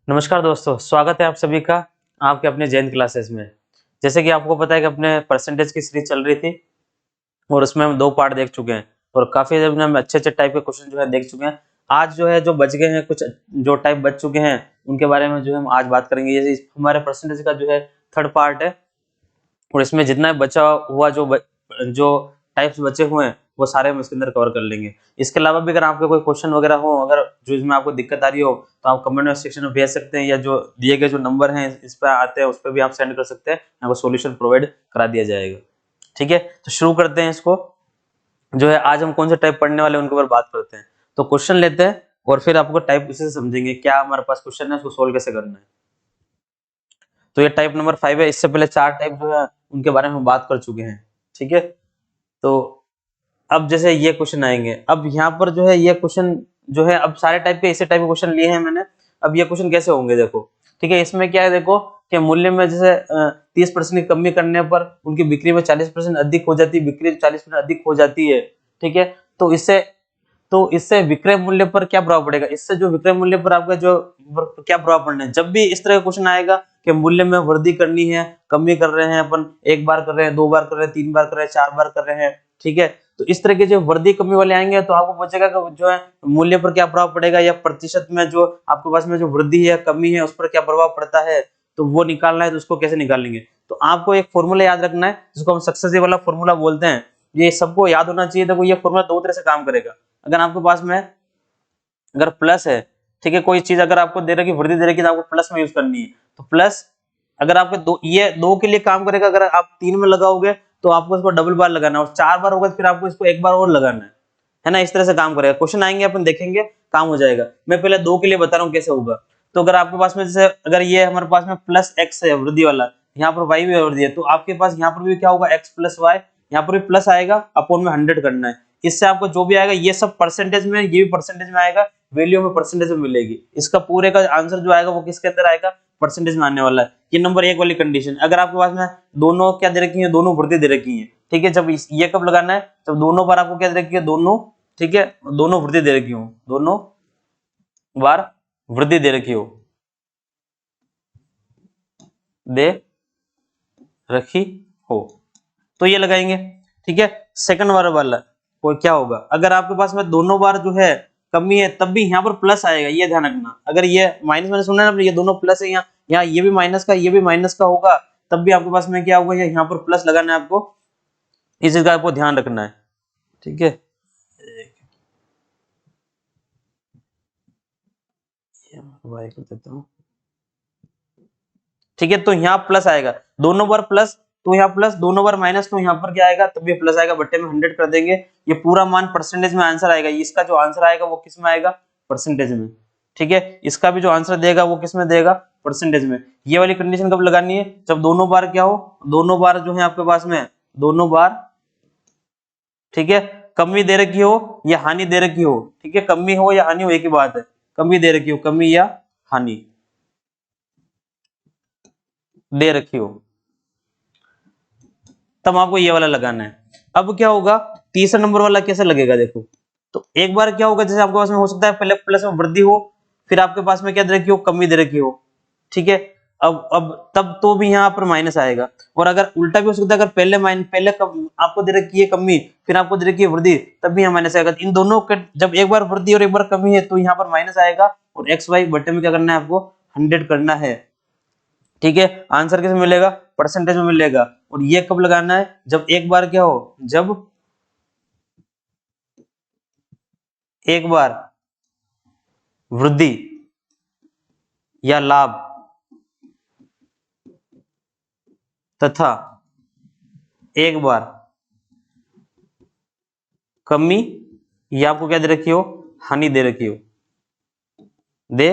नमस्कार दोस्तों, स्वागत है आप सभी का आपके अपने जैन क्लासेस में। जैसे कि आपको पता है कि अपने परसेंटेज की सीरीज चल रही थी और उसमें हम 2 पार्ट देख चुके हैं और काफ़ी जो हम अच्छे-अच्छे टाइप के क्वेश्चन जो है देख चुके हैं। आज जो है जो बच गए हैं, कुछ जो टाइप बच चुके हैं, उनके बारे में जो है हम आज बात करेंगे। जैसे हमारे परसेंटेज का जो है 3rd पार्ट है और इसमें जितना बचा हुआ जो टाइप्स बचे हुए हैं वो सारे हम इसके अंदर कवर कर लेंगे। इसके अलावा भी अगर आपके कोई क्वेश्चन वगैरह हो, अगर जो इसमें आपको दिक्कत आ रही हो, तो आप कमेंट सेक्शन में भेज सकते हैं या जो दिए गए जो नंबर हैं इस पे आते हैं उस पे भी आप सेंड कर सकते हैं, आपको सॉल्यूशन प्रोवाइड करा दिया जाएगा। ठीक है, तो शुरू करते हैं इसको। जो है आज हम कौन से टाइप पढ़ने वाले हैं उनके ऊपर बात करते हैं। तो क्वेश्चन लेते हैं और फिर आपको टाइप उसी से समझेंगे क्या हमारे पास क्वेश्चन है, उसको सोल्व कैसे करना है। तो ये टाइप नंबर 5 है। इससे पहले 4 टाइप जो है उनके बारे में हम बात कर चुके हैं। ठीक है, तो अब जैसे ये क्वेश्चन आएंगे, अब यहाँ पर जो है ये क्वेश्चन जो है, अब सारे टाइप के ऐसे टाइप के क्वेश्चन लिए हैं मैंने। अब ये क्वेश्चन कैसे होंगे देखो। ठीक है, इसमें क्या है देखो कि मूल्य में जैसे 30% की कमी करने पर उनकी बिक्री में 40% अधिक हो जाती है, बिक्री 40% अधिक हो जाती है। ठीक है, तो इससे विक्रय मूल्य पर क्या प्रभाव पड़ेगा। इससे जो विक्रय मूल्य पर आपका जो क्या प्रभाव पड़ना है। जब भी इस तरह का क्वेश्चन आएगा कि मूल्य में वृद्धि करनी है, कमी कर रहे हैं अपन, 1 बार कर रहे हैं, 2 बार कर रहे हैं, 3 बार कर रहे हैं, 4 बार कर रहे हैं। ठीक है, तो इस तरह के जो वृद्धि कमी वाले आएंगे तो आपको पूछेगा कि जो है मूल्य पर क्या प्रभाव पड़ेगा या प्रतिशत में जो आपके पास में जो वृद्धि है, कमी है, उस पर क्या प्रभाव पड़ता है, तो वो निकालना है। तो उसको कैसे निकालेंगे, तो आपको एक फॉर्मूला याद रखना है जिसको हम सक्सेसिव वाला फॉर्मूला बोलते हैं। ये सबको याद होना चाहिए। देखो ये फॉर्मूला 2 तरह से काम करेगा। अगर आपके पास में अगर प्लस है, ठीक है, कोई चीज अगर आपको दे रखी वृद्धि दे रखी तो आपको प्लस में यूज करनी है। तो प्लस अगर आपके ये 2 के लिए काम करेगा, अगर आप 3 में लगाओगे तो आपको इसको डबल बार लगाना है, और 4 बार होगा तो फिर आपको इसको 1 बार और लगाना है ना। इस तरह से काम करेगा। क्वेश्चन आएंगे अपन देखेंगे, काम हो जाएगा। मैं पहले 2 के लिए बता रहा हूँ कैसे होगा। तो अगर आपके पास में जैसे अगर ये हमारे पास में प्लस एक्स है वृद्धि वाला, यहाँ पर वाई भी वृद्धि है, तो आपके पास यहाँ पर भी क्या होगा, एक्स प्लस वाई, यहाँ पर भी प्लस आएगा, अपॉन में 100 करना है। इससे आपको जो भी आएगा ये सब परसेंटेज में, ये भी परसेंटेज में आएगा, वैल्यू में परसेंटेज में मिलेगी। इसका पूरे का आंसर जो आएगा वो किसके अंदर आएगा, परसेंटेज में आने वाला है। ये नंबर 1 वाली कंडीशन। अगर आपके पास में दोनों क्या दे रखी है, दोनों वृद्धि दे रखी है। ठीक है, जब ये कब लगाना है, जब दोनों बार आपको क्या दे रखी है, दोनों, ठीक है, दोनों वृद्धि दे रखी हो, दोनों बार वृद्धि दे रखी हो, दे रखी हो, तो ये लगाएंगे। ठीक है, सेकंड वाला वो क्या होगा, अगर आपके पास में दोनों बार जो है कमी है तब भी यहाँ पर प्लस आएगा, ये ध्यान रखना। अगर ये माइनस मैंने सुना ना, ये दोनों प्लस है, यहाँ ये भी माइनस का, ये भी माइनस का होगा, तब भी आपके पास में क्या होगा, यहाँ पर प्लस लगाना है आपको। इस चीज का आपको ध्यान रखना है। ठीक है, वाई कर देता हूँ। ठीक है, तो यहाँ प्लस आएगा, दोनों बार प्लस, तो यहाँ प्लस, दोनों बार माइनस, तो यहाँ पर क्या आएगा, तब भी प्लस आएगा, बट्टे में 100 कर देंगे। ये पूरा मान परसेंटेज में आंसर आएगा। इसका जो आंसर आएगा वो किस में आएगा, परसेंटेज में। ठीक है, इसका भी जो आंसर देगा वो किस में देगा, परसेंटेज में। ये वाली कंडीशन कब लगानी है, जब दोनों बार क्या हो, दोनों बार जो है आपके पास में, दोनों बार, ठीक है, कमी दे रखी हो या हानि दे रखी हो। ठीक है, कमी हो या हानि हो एक ही बात है, कमी दे रखी हो, कमी या हानि दे रखी हो, तब आपको ये वाला लगाना है। अब क्या होगा, तीसरा नंबर वाला कैसे लगेगा देखो। तो एक बार क्या होगा, जैसे आपके पास में हो सकता है पहले प्लस में वृद्धि हो, फिर आपके पास में क्या दे रखी हो, कमी दे रखी हो। ठीक है, अब तब तो भी यहाँ पर माइनस आएगा। और अगर उल्टा भी हो सकता है, अगर पहले आपको दे रखी है कमी, फिर आपको दे रखी है वृद्धि, तब भी यहाँ माइनस आएगा। इन दोनों के जब एक बार वृद्धि और एक बार कमी है तो यहाँ पर माइनस आएगा, और एक्स वाई बट्टे में क्या करना है, आपको 100 करना है। ठीक है, आंसर किस में मिलेगा, परसेंटेज में मिलेगा। और ये कब लगाना है, जब एक बार क्या हो, जब एक बार वृद्धि या लाभ तथा एक बार कमी, या आपको क्या दे रखी हो, हानि दे रखी हो, दे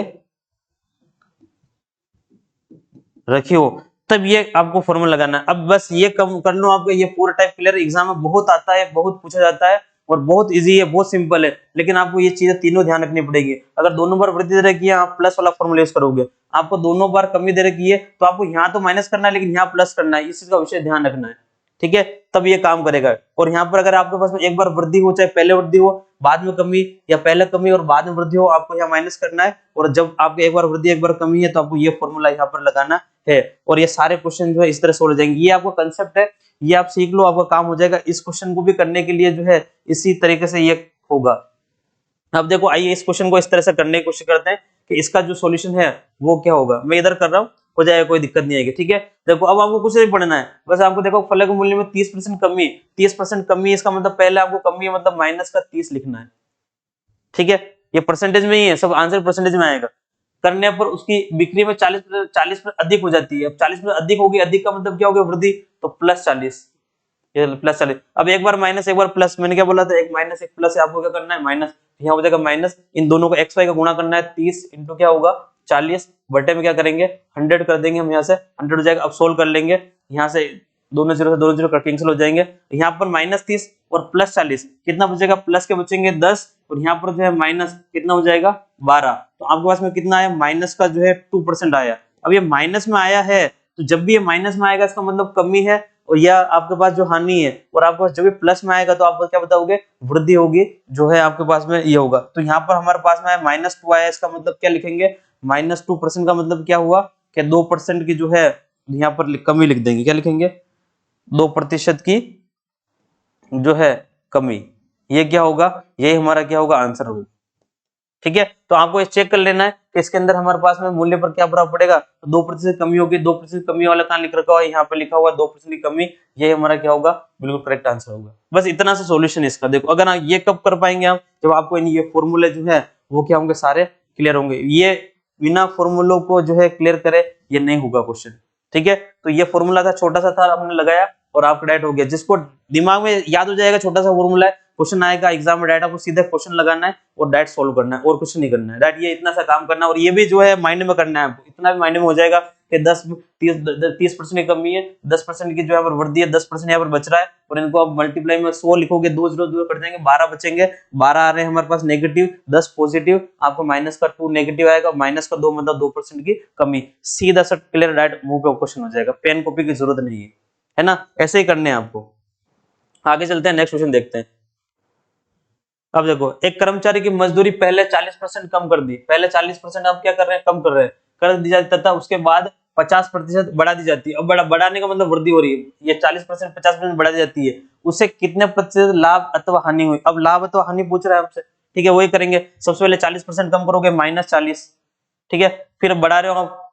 रखी हो, तब ये आपको फॉर्मूला लगाना है। अब बस ये कम कर लो, आपको ये पूरा टाइप क्लियर। एग्जाम में बहुत आता है, बहुत पूछा जाता है और बहुत इजी है, बहुत सिंपल है, लेकिन आपको ये चीजें तीनों ध्यान रखनी पड़ेगी। अगर दोनों बार वृद्धि दे रखी है, आप प्लस वाला फॉर्मूला यूज करोगे। आपको दोनों बार कमी दे रखी है तो आपको यहाँ तो माइनस करना है, लेकिन यहाँ प्लस करना है। इस चीज का विषय ध्यान रखना है। ठीक है, तब ये काम करेगा। और यहाँ पर अगर आपके पास में एक बार वृद्धि हो, चाहे पहले वृद्धि हो बाद में कमी, या पहले कमी और बाद में वृद्धि हो, आपको यहाँ माइनस करना है। और जब आपके एक बार वृद्धि एक बार कमी है तो आपको ये फॉर्मूला यहाँ पर लगाना है। और ये सारे क्वेश्चन जो है इस तरह सोल्व हो जाएंगे। ये आपका कंसेप्ट है, ये आप सीख लो, आपका काम हो जाएगा। इस क्वेश्चन को भी करने के लिए जो है इसी तरीके से ये होगा। अब देखो, आइए इस क्वेश्चन को इस तरह से करने की कोशिश करते हैं कि इसका जो सॉल्यूशन है वो क्या होगा। मैं इधर कर रहा हूँ, हो जाएगा, कोई दिक्कत नहीं आएगी। ठीक है, देखो अब आपको कुछ नहीं पढ़ना है, बस आपको देखो फलक मूल्य में 30% कमी, 30% कमी, इसका मतलब पहले आपको कमी मतलब माइनस का 30 लिखना है। ठीक है, ये परसेंटेज में ही है, सब आंसर परसेंटेज में आएगा। करने पर उसकी बिक्री में 40% अधिक हो जाती है। अब 40% अधिक होगी, अधिक का मतलब क्या होगा, वृद्धि, तो +40, ये +40। अब एक बार माइनस एक बार प्लस, मैंने क्या बोला था, एक माइनस एक प्लस है, आपको क्या करना है, माइनस, यहाँ हो जाएगा माइनस, इन दोनों को एक्स वाई का गुणा करना है, 30 इंटू क्या होगा 40 बटे में क्या करेंगे 100 कर देंगे हम, यहाँ से 100 हो जाएगा। अब सोल्व कर लेंगे, यहाँ से दोनों जीरो कैंसिल हो जाएंगे, यहाँ पर -30 और +40 कितना बचेगा, प्लस के बचेंगे 10 और यहाँ पर जो है माइनस कितना हो जाएगा 12। तो आपके पास में कितना आया, माइनस का जो है 2% आया। अब ये माइनस में आया है, तो जब भी ये माइनस में आएगा इसका मतलब कमी है, और यह आपके पास जो हानि है, और आपके पास जब भी प्लस में आएगा तो आप क्या बताओगे, वृद्धि होगी, जो है आपके पास में ये होगा। तो यहाँ पर हमारे पास में आया -2 आया, इसका मतलब क्या लिखेंगे, -2% का मतलब क्या हुआ कि 2% की जो है यहाँ पर कमी लिख देंगे। क्या लिखेंगे, 2% की जो है कमी। ये क्या होगा, यही हमारा क्या होगा, आंसर होगा। ठीक है, तो आपको ये चेक कर लेना है कि इसके अंदर हमारे पास में मूल्य पर क्या प्रभाव पड़ेगा। तो 2% कमी होगी, 2% कमी वाला कहां लिख रखा हुआ है, यहाँ पे लिखा हुआ है 2% की कमी, ये हमारा क्या होगा, बिल्कुल करेक्ट आंसर होगा। बस इतना सा सॉल्यूशन इसका। देखो अगर ये कब कर पाएंगे हम, जब आपको ये फॉर्मूले जो है वो क्या होंगे, सारे क्लियर होंगे। ये बिना फॉर्मूलों को जो है क्लियर करे ये नहीं होगा क्वेश्चन। ठीक है, तो ये फॉर्मूला था, छोटा सा था, हमने लगाया और आपका डायरेक्ट हो गया। जिसको दिमाग में याद हो जाएगा छोटा सा फॉर्मूला है, क्वेश्चन आएगा एग्जाम में, डायरेक्ट आपको सीधे क्वेश्चन लगाना है और डायरेक्ट सोल्व करना है, और कुछ नहीं करना है। डायरेक्ट ये इतना सा काम करना है, और ये भी जो है माइंड में करना है आपको। इतना भी माइंड में हो जाएगा कि 30% की कमी है, 10% की जो है पर वृद्धि है, 10% यहाँ पर बच रहा है, और इनको आप मल्टीप्लाई में 100 लिखोगे, 2 0 2 कट जाएंगे, 12 बचेंगे, 12 आ रहे हैं हमारे पास नेगेटिव, 10 पॉजिटिव, आपको माइनस का 2 नेगेटिव आएगा, माइनस का 2 मतलब 2% की कमी। सीधा सा क्लियर डायरेक्ट मुंह पे क्वेश्चन हो जाएगा, पेन कॉपी की जरूरत नहीं है ना। ऐसे ही करने हैं आपको। आगे चलते हैं, नेक्स्ट क्वेश्चन देखते हैं। अब देखो, एक कर्मचारी की मजदूरी पहले 40% कम कर दी, पहले 40% आप क्या कर रहे हैं, कम कर रहे हैं, कर दी जाती, तथा उसके बाद 50% बढ़ा दी जाती है। अब बढ़ाने का मतलब वृद्धि हो रही है, ये 40% 50% बढ़ा दी जाती है, उससे कितने प्रतिशत लाभ अथवा हानि हुई। अब लाभ अथवा हानि पूछ रहा है हमसे। ठीक है, वही करेंगे। सबसे पहले 40% कम करोगे, -40, ठीक है, फिर बढ़ा रहे हो आप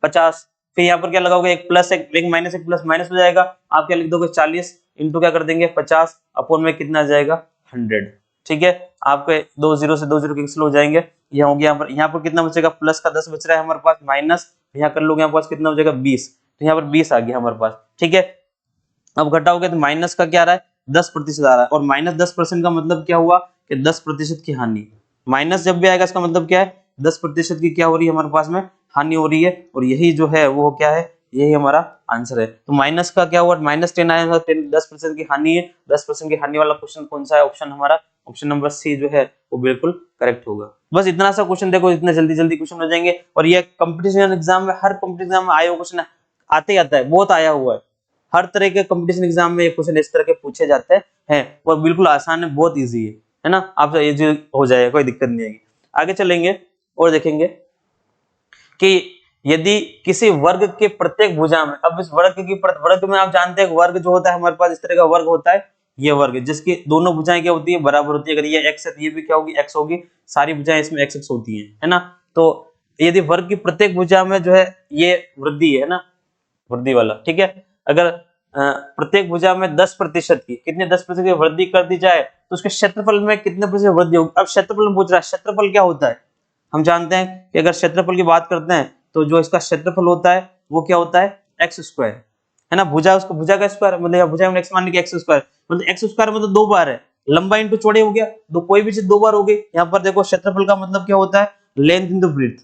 50, फिर यहाँ पर क्या लगाओगे, एक प्लस एक माइनस, एक प्लस माइनस हो जाएगा, आप क्या लिख दोगे 40 इंटू क्या कर देंगे 50 अपॉन में कितना आ जाएगा 100। ठीक है, आपके 2 0 से 2 0 कैंसिल हो जाएंगे, ये हो गया। यहाँ पर कितना बचेगा, प्लस का 10 बच रहा है हमारे पास, माइनस यहाँ कर लोगे, यहाँ पास कितना बचेगा 20, तो यहाँ पर 20 आ गया हमारे पास। ठीक है, अब घटाओगे तो माइनस का क्या आ रहा है, 10% आ रहा है, और -10% का मतलब क्या हुआ कि 10% की हानि। माइनस जब भी आएगा इसका मतलब क्या है, 10% की क्या हो रही है हमारे पास में, हानि हो रही है, और यही जो है वो क्या है, यही हमारा आंसर है। तो माइनस का क्या हुआ, -10 आया, 10% की हानि है, 10% की हानि वाला क्वेश्चन कौन सा है, ऑप्शन हमारा ऑप्शन नंबर सी जो है वो बिल्कुल करेक्ट होगा। बस इतना सा क्वेश्चन, देखो इतने जल्दी जल्दी क्वेश्चन हो जाएंगे, और ये कंपटीशन एग्जाम में, हर कंपटीशन एग्जाम में आया हुआ क्वेश्चन आते ही आता है, बहुत आया हुआ है। हर तरह के कंपटीशन एग्जाम में ये क्वेश्चन इस तरह के पूछे जाते हैं, और बिल्कुल आसान है, बहुत इजी है ना, आपसे इजी हो जाएगा, कोई दिक्कत नहीं आएगी। आगे चलेंगे और देखेंगे कि यदि किसी वर्ग के प्रत्येक भुजा में, अब इस वर्ग में आप जानते हैं वर्ग जो होता है हमारे पास इस तरह का वर्ग होता है, ये वर्ग जिसकी दोनों भुजाएं क्या होती है, बराबर होती है। अगर ये x है तो ये भी क्या होगी, x होगी, सारी भुजाएं इसमें x होती है ना। तो यदि वर्ग की प्रत्येक भुजा में जो है ये वृद्धि है ना, वृद्धि वाला, ठीक है, अगर प्रत्येक भुजा में 10% की, कितने 10% की वृद्धि कर दी जाए तो उसके क्षेत्रफल में कितने प्रतिशत वृद्धि होगी। अब क्षेत्रफल में पूछ रहा है, क्षेत्रफल क्या होता है, हम जानते हैं कि अगर क्षेत्रफल की बात करते हैं तो जो इसका क्षेत्रफल होता है वो क्या होता है, x² है ना। भुजा, उसको भुजा का स्क्वायर मतलब भुजा में x मान के x² मतलब x² मतलब 2 बार है, लंबा इंटू चौड़ाई हो गया, दो कोई भी चीज 2 बार हो गई। यहाँ पर देखो क्षेत्रफल का मतलब क्या होता है, लेंथ इंटू ब्रीथ,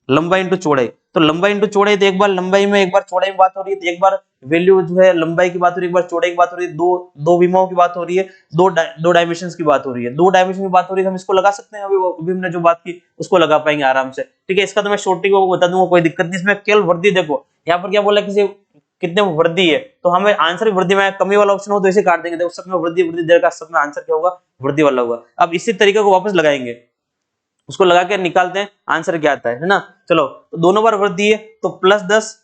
लंबाई इंटू चौड़ाई। तो लंबाई इंटू चौड़ाई, तो एक बार लंबाई में एक बार चौड़ाई में बात हो रही है, तो एक बार वैल्यू जो है लंबाई की बात हो रही है, एक बार चौड़ाई की बात हो रही है, दो विमाओं की बात हो रही है, दो डायमेंशंस की बात हो रही है, 2 डायमेंशन की बात हो रही है, हम इसको लगा सकते हैं। अभी हमने जो बात की उसको लगा पाएंगे आराम से। ठीक है, इसका तो मैं शॉर्टिंग को बता दूंगा, कोई दिक्कत नहीं। इसमें केवल वृद्धि देखो, यहाँ पर क्या बोला, किसी कितने वृद्धि है, तो हमें आंसर वृद्धि में कमी वाला ऑप्शन हो तो इसे काट देंगे, देखो सब में वृद्धि वृद्धि दे रखा, सब में आंसर क्या होगा, वृद्धि वाला होगा। अब इसी तरीके को वापस लगाएंगे, उसको लगा के निकालते हैं आंसर क्या आता है ना। चलो तो दोनों बार वृद्धि है तो +10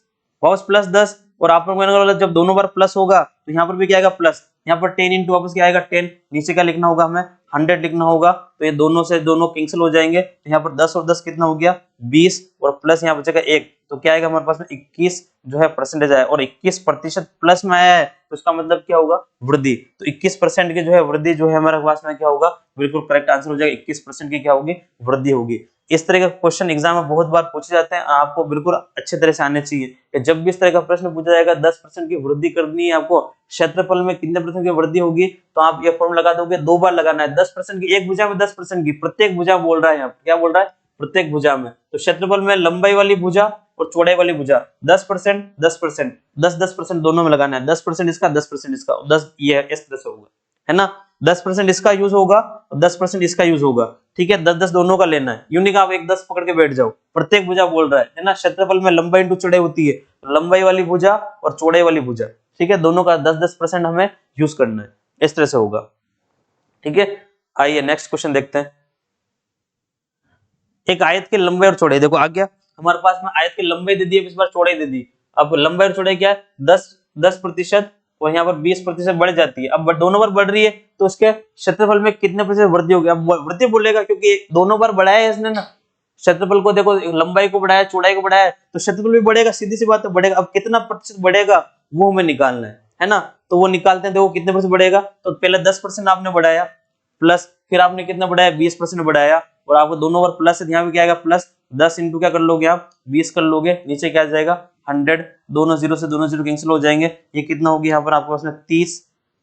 वापस +10, और आप लोग जब दोनों बार प्लस होगा तो यहाँ पर भी क्या आएगा प्लस, यहाँ पर 10 इंटू वापस क्या आएगा 10, नीचे क्या लिखना होगा हमें 100 लिखना होगा, तो ये दोनों से दोनों कैंसिल हो जाएंगे, तो यहाँ पर 10 और 10 कितना हो गया 20, और प्लस यहाँ बचेगा 1, तो क्या आएगा हमारे पास में 21 जो है परसेंटेज आया, और 21% प्लस में आया है तो इसका मतलब क्या होगा वृद्धि, तो 21% की जो है वृद्धि जो है हमारे पास में क्या होगा, बिल्कुल करेक्ट आंसर हो जाएगा, 21% की क्या होगी वृद्धि होगी। इस तरह का क्वेश्चन एग्जाम में बहुत बार पूछे जाते हैं, आपको बिल्कुल अच्छे तरह से आने चाहिए कि जब भी इस तरह का प्रश्न पूछा जाएगा 10% की वृद्धि करनी है आपको, क्षेत्रफल में कितने % की वृद्धि होगी, तो आप ये फॉर्मूला लगा दोगे, 2 बार लगाना है, 10% की, एक भुजा में 10% की, प्रत्येक भुजा बोल रहा है यहाँ क्या बोल रहा है, प्रत्येक भुजा में, तो क्षेत्रफल में लंबाई वाली भुजा और चौड़ाई वाली भुजा 10%, 10%, 10% दोनों में लगाना है, 10% इसका 10% इसका, 10 ये इस तरह से होगा, है ना, 10% इसका यूज होगा और 10% इसका यूज होगा, ठीक है, 10-10 दोनों का लेना है, यूं नहीं आप एक 10 पकड़ के बैठ जाओ, प्रत्येक भुजा बोल रहा है ना, क्षेत्रफल में लंबाई इंटू चौड़ाई होती है, लंबाई वाली भुजा और चौड़ाई वाली भुजा, ठीक है, दोनों का 10-10% हमें यूज करना है, इस तरह से होगा, ठीक है। आइए नेक्स्ट क्वेश्चन देखते हैं। एक आयत की लंबाई और चौड़ाई, देखो आ गया हमारे पास में, आयत की लंबाई दे दी है, इस बार चौड़ाई दे दी, अब लंबाई और चौड़ाई क्या है 10% और यहाँ पर 20% बढ़ जाती है, अब दोनों बार बढ़ रही है तो उसके क्षेत्रफल में कितने प्रतिशत वृद्धि होगी, अब वृद्धि बोलेगा क्योंकि दोनों बार बढ़ाया है इसने ना, क्षेत्रफल को देखो लंबाई को बढ़ाया चौड़ाई को बढ़ाया तो क्षेत्रफल भी बढ़ेगा, सीधी सी बात है बढ़ेगा, अब कितना प्रतिशत बढ़ेगा वो हमें निकालना है ना, तो वो निकालते हैं, देखो कितने प्रतिशत बढ़ेगा, तो पहले 10% आपने बढ़ाया प्लस, फिर आपने कितना बढ़ाया 20% बढ़ाया, और आपको दोनों बार प्लस है, यहाँ भी क्या आएगा प्लस 10 इंटू क्या कर लोगे आप 20 कर लोगे, नीचे क्या आ जाएगा 100, दोनों जीरो से दोनों जीरो कैंसिल हो जाएंगे, ये कितना होगी यहाँ पर आपके पास में 30,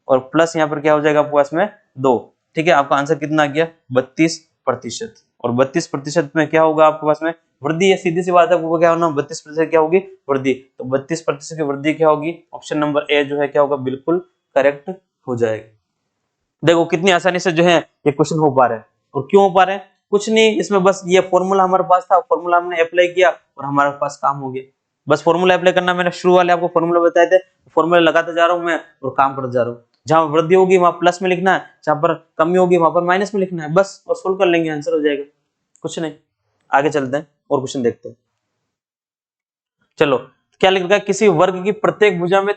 और प्लस यहाँ पर क्या हो जाएगा आपके पास में 2, ठीक है, आपका आंसर कितना आ गया 32%, और 32% में क्या होगा आपके पास में वृद्धि है, सीधी सी बात है, आपको क्या होना 32% क्या होगी वृद्धि, तो 32% की वृद्धि क्या होगी, ऑप्शन नंबर ए जो है क्या होगा बिल्कुल करेक्ट हो जाएगा। देखो कितनी आसानी से जो है ये क्वेश्चन हो पा रहे हैं, और क्यों हो पा रहे हैं, कुछ नहीं, इसमें बस ये फॉर्मूला हमारे पास था, फॉर्मूला हमने अप्लाई किया और हमारे पास काम हो गया, बस फॉर्मूला अप्लाई करना, मैंने शुरू वाले आपको फॉर्मूला बताए थे, फॉर्मूला लगाता जा रहा हूं मैं और काम करता जा रहा हूँ, जहां वृद्धि होगी वहां प्लस में लिखना है, जहां पर कमी होगी वहां पर माइनस में लिखना है, बस और सोल्व कर लेंगे, आंसर हो जाएगा, कुछ नहीं। आगे चलते हैं और क्वेश्चन देखते हैं। चलो क्या लिख रखा है, किसी वर्ग की प्रत्येक भुजा में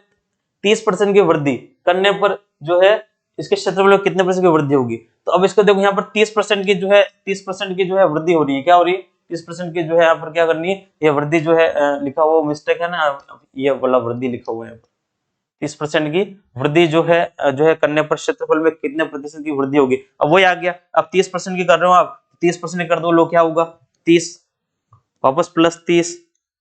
30% की वृद्धि करने पर जो है इसके क्षेत्रफल में कितने % की वृद्धि होगी, तो अब इसको देखो यहाँ पर 30% की जो है 30% की जो है वृद्धि हो रही है, क्या हो रही है 30% की जो है यहाँ पर क्या करनी है, ये वृद्धि जो है लिखा हुआ मिस्टेक है ना, ये वाला वृद्धि लिखा हुआ है, 30% की वृद्धि जो है करने पर क्षेत्रफल में कितने % की वृद्धि होगी, अब वही आ गया, अब 30% की कर रहे हो आप, 30% कर दो लोग क्या होगा 30 वापस प्लस 30,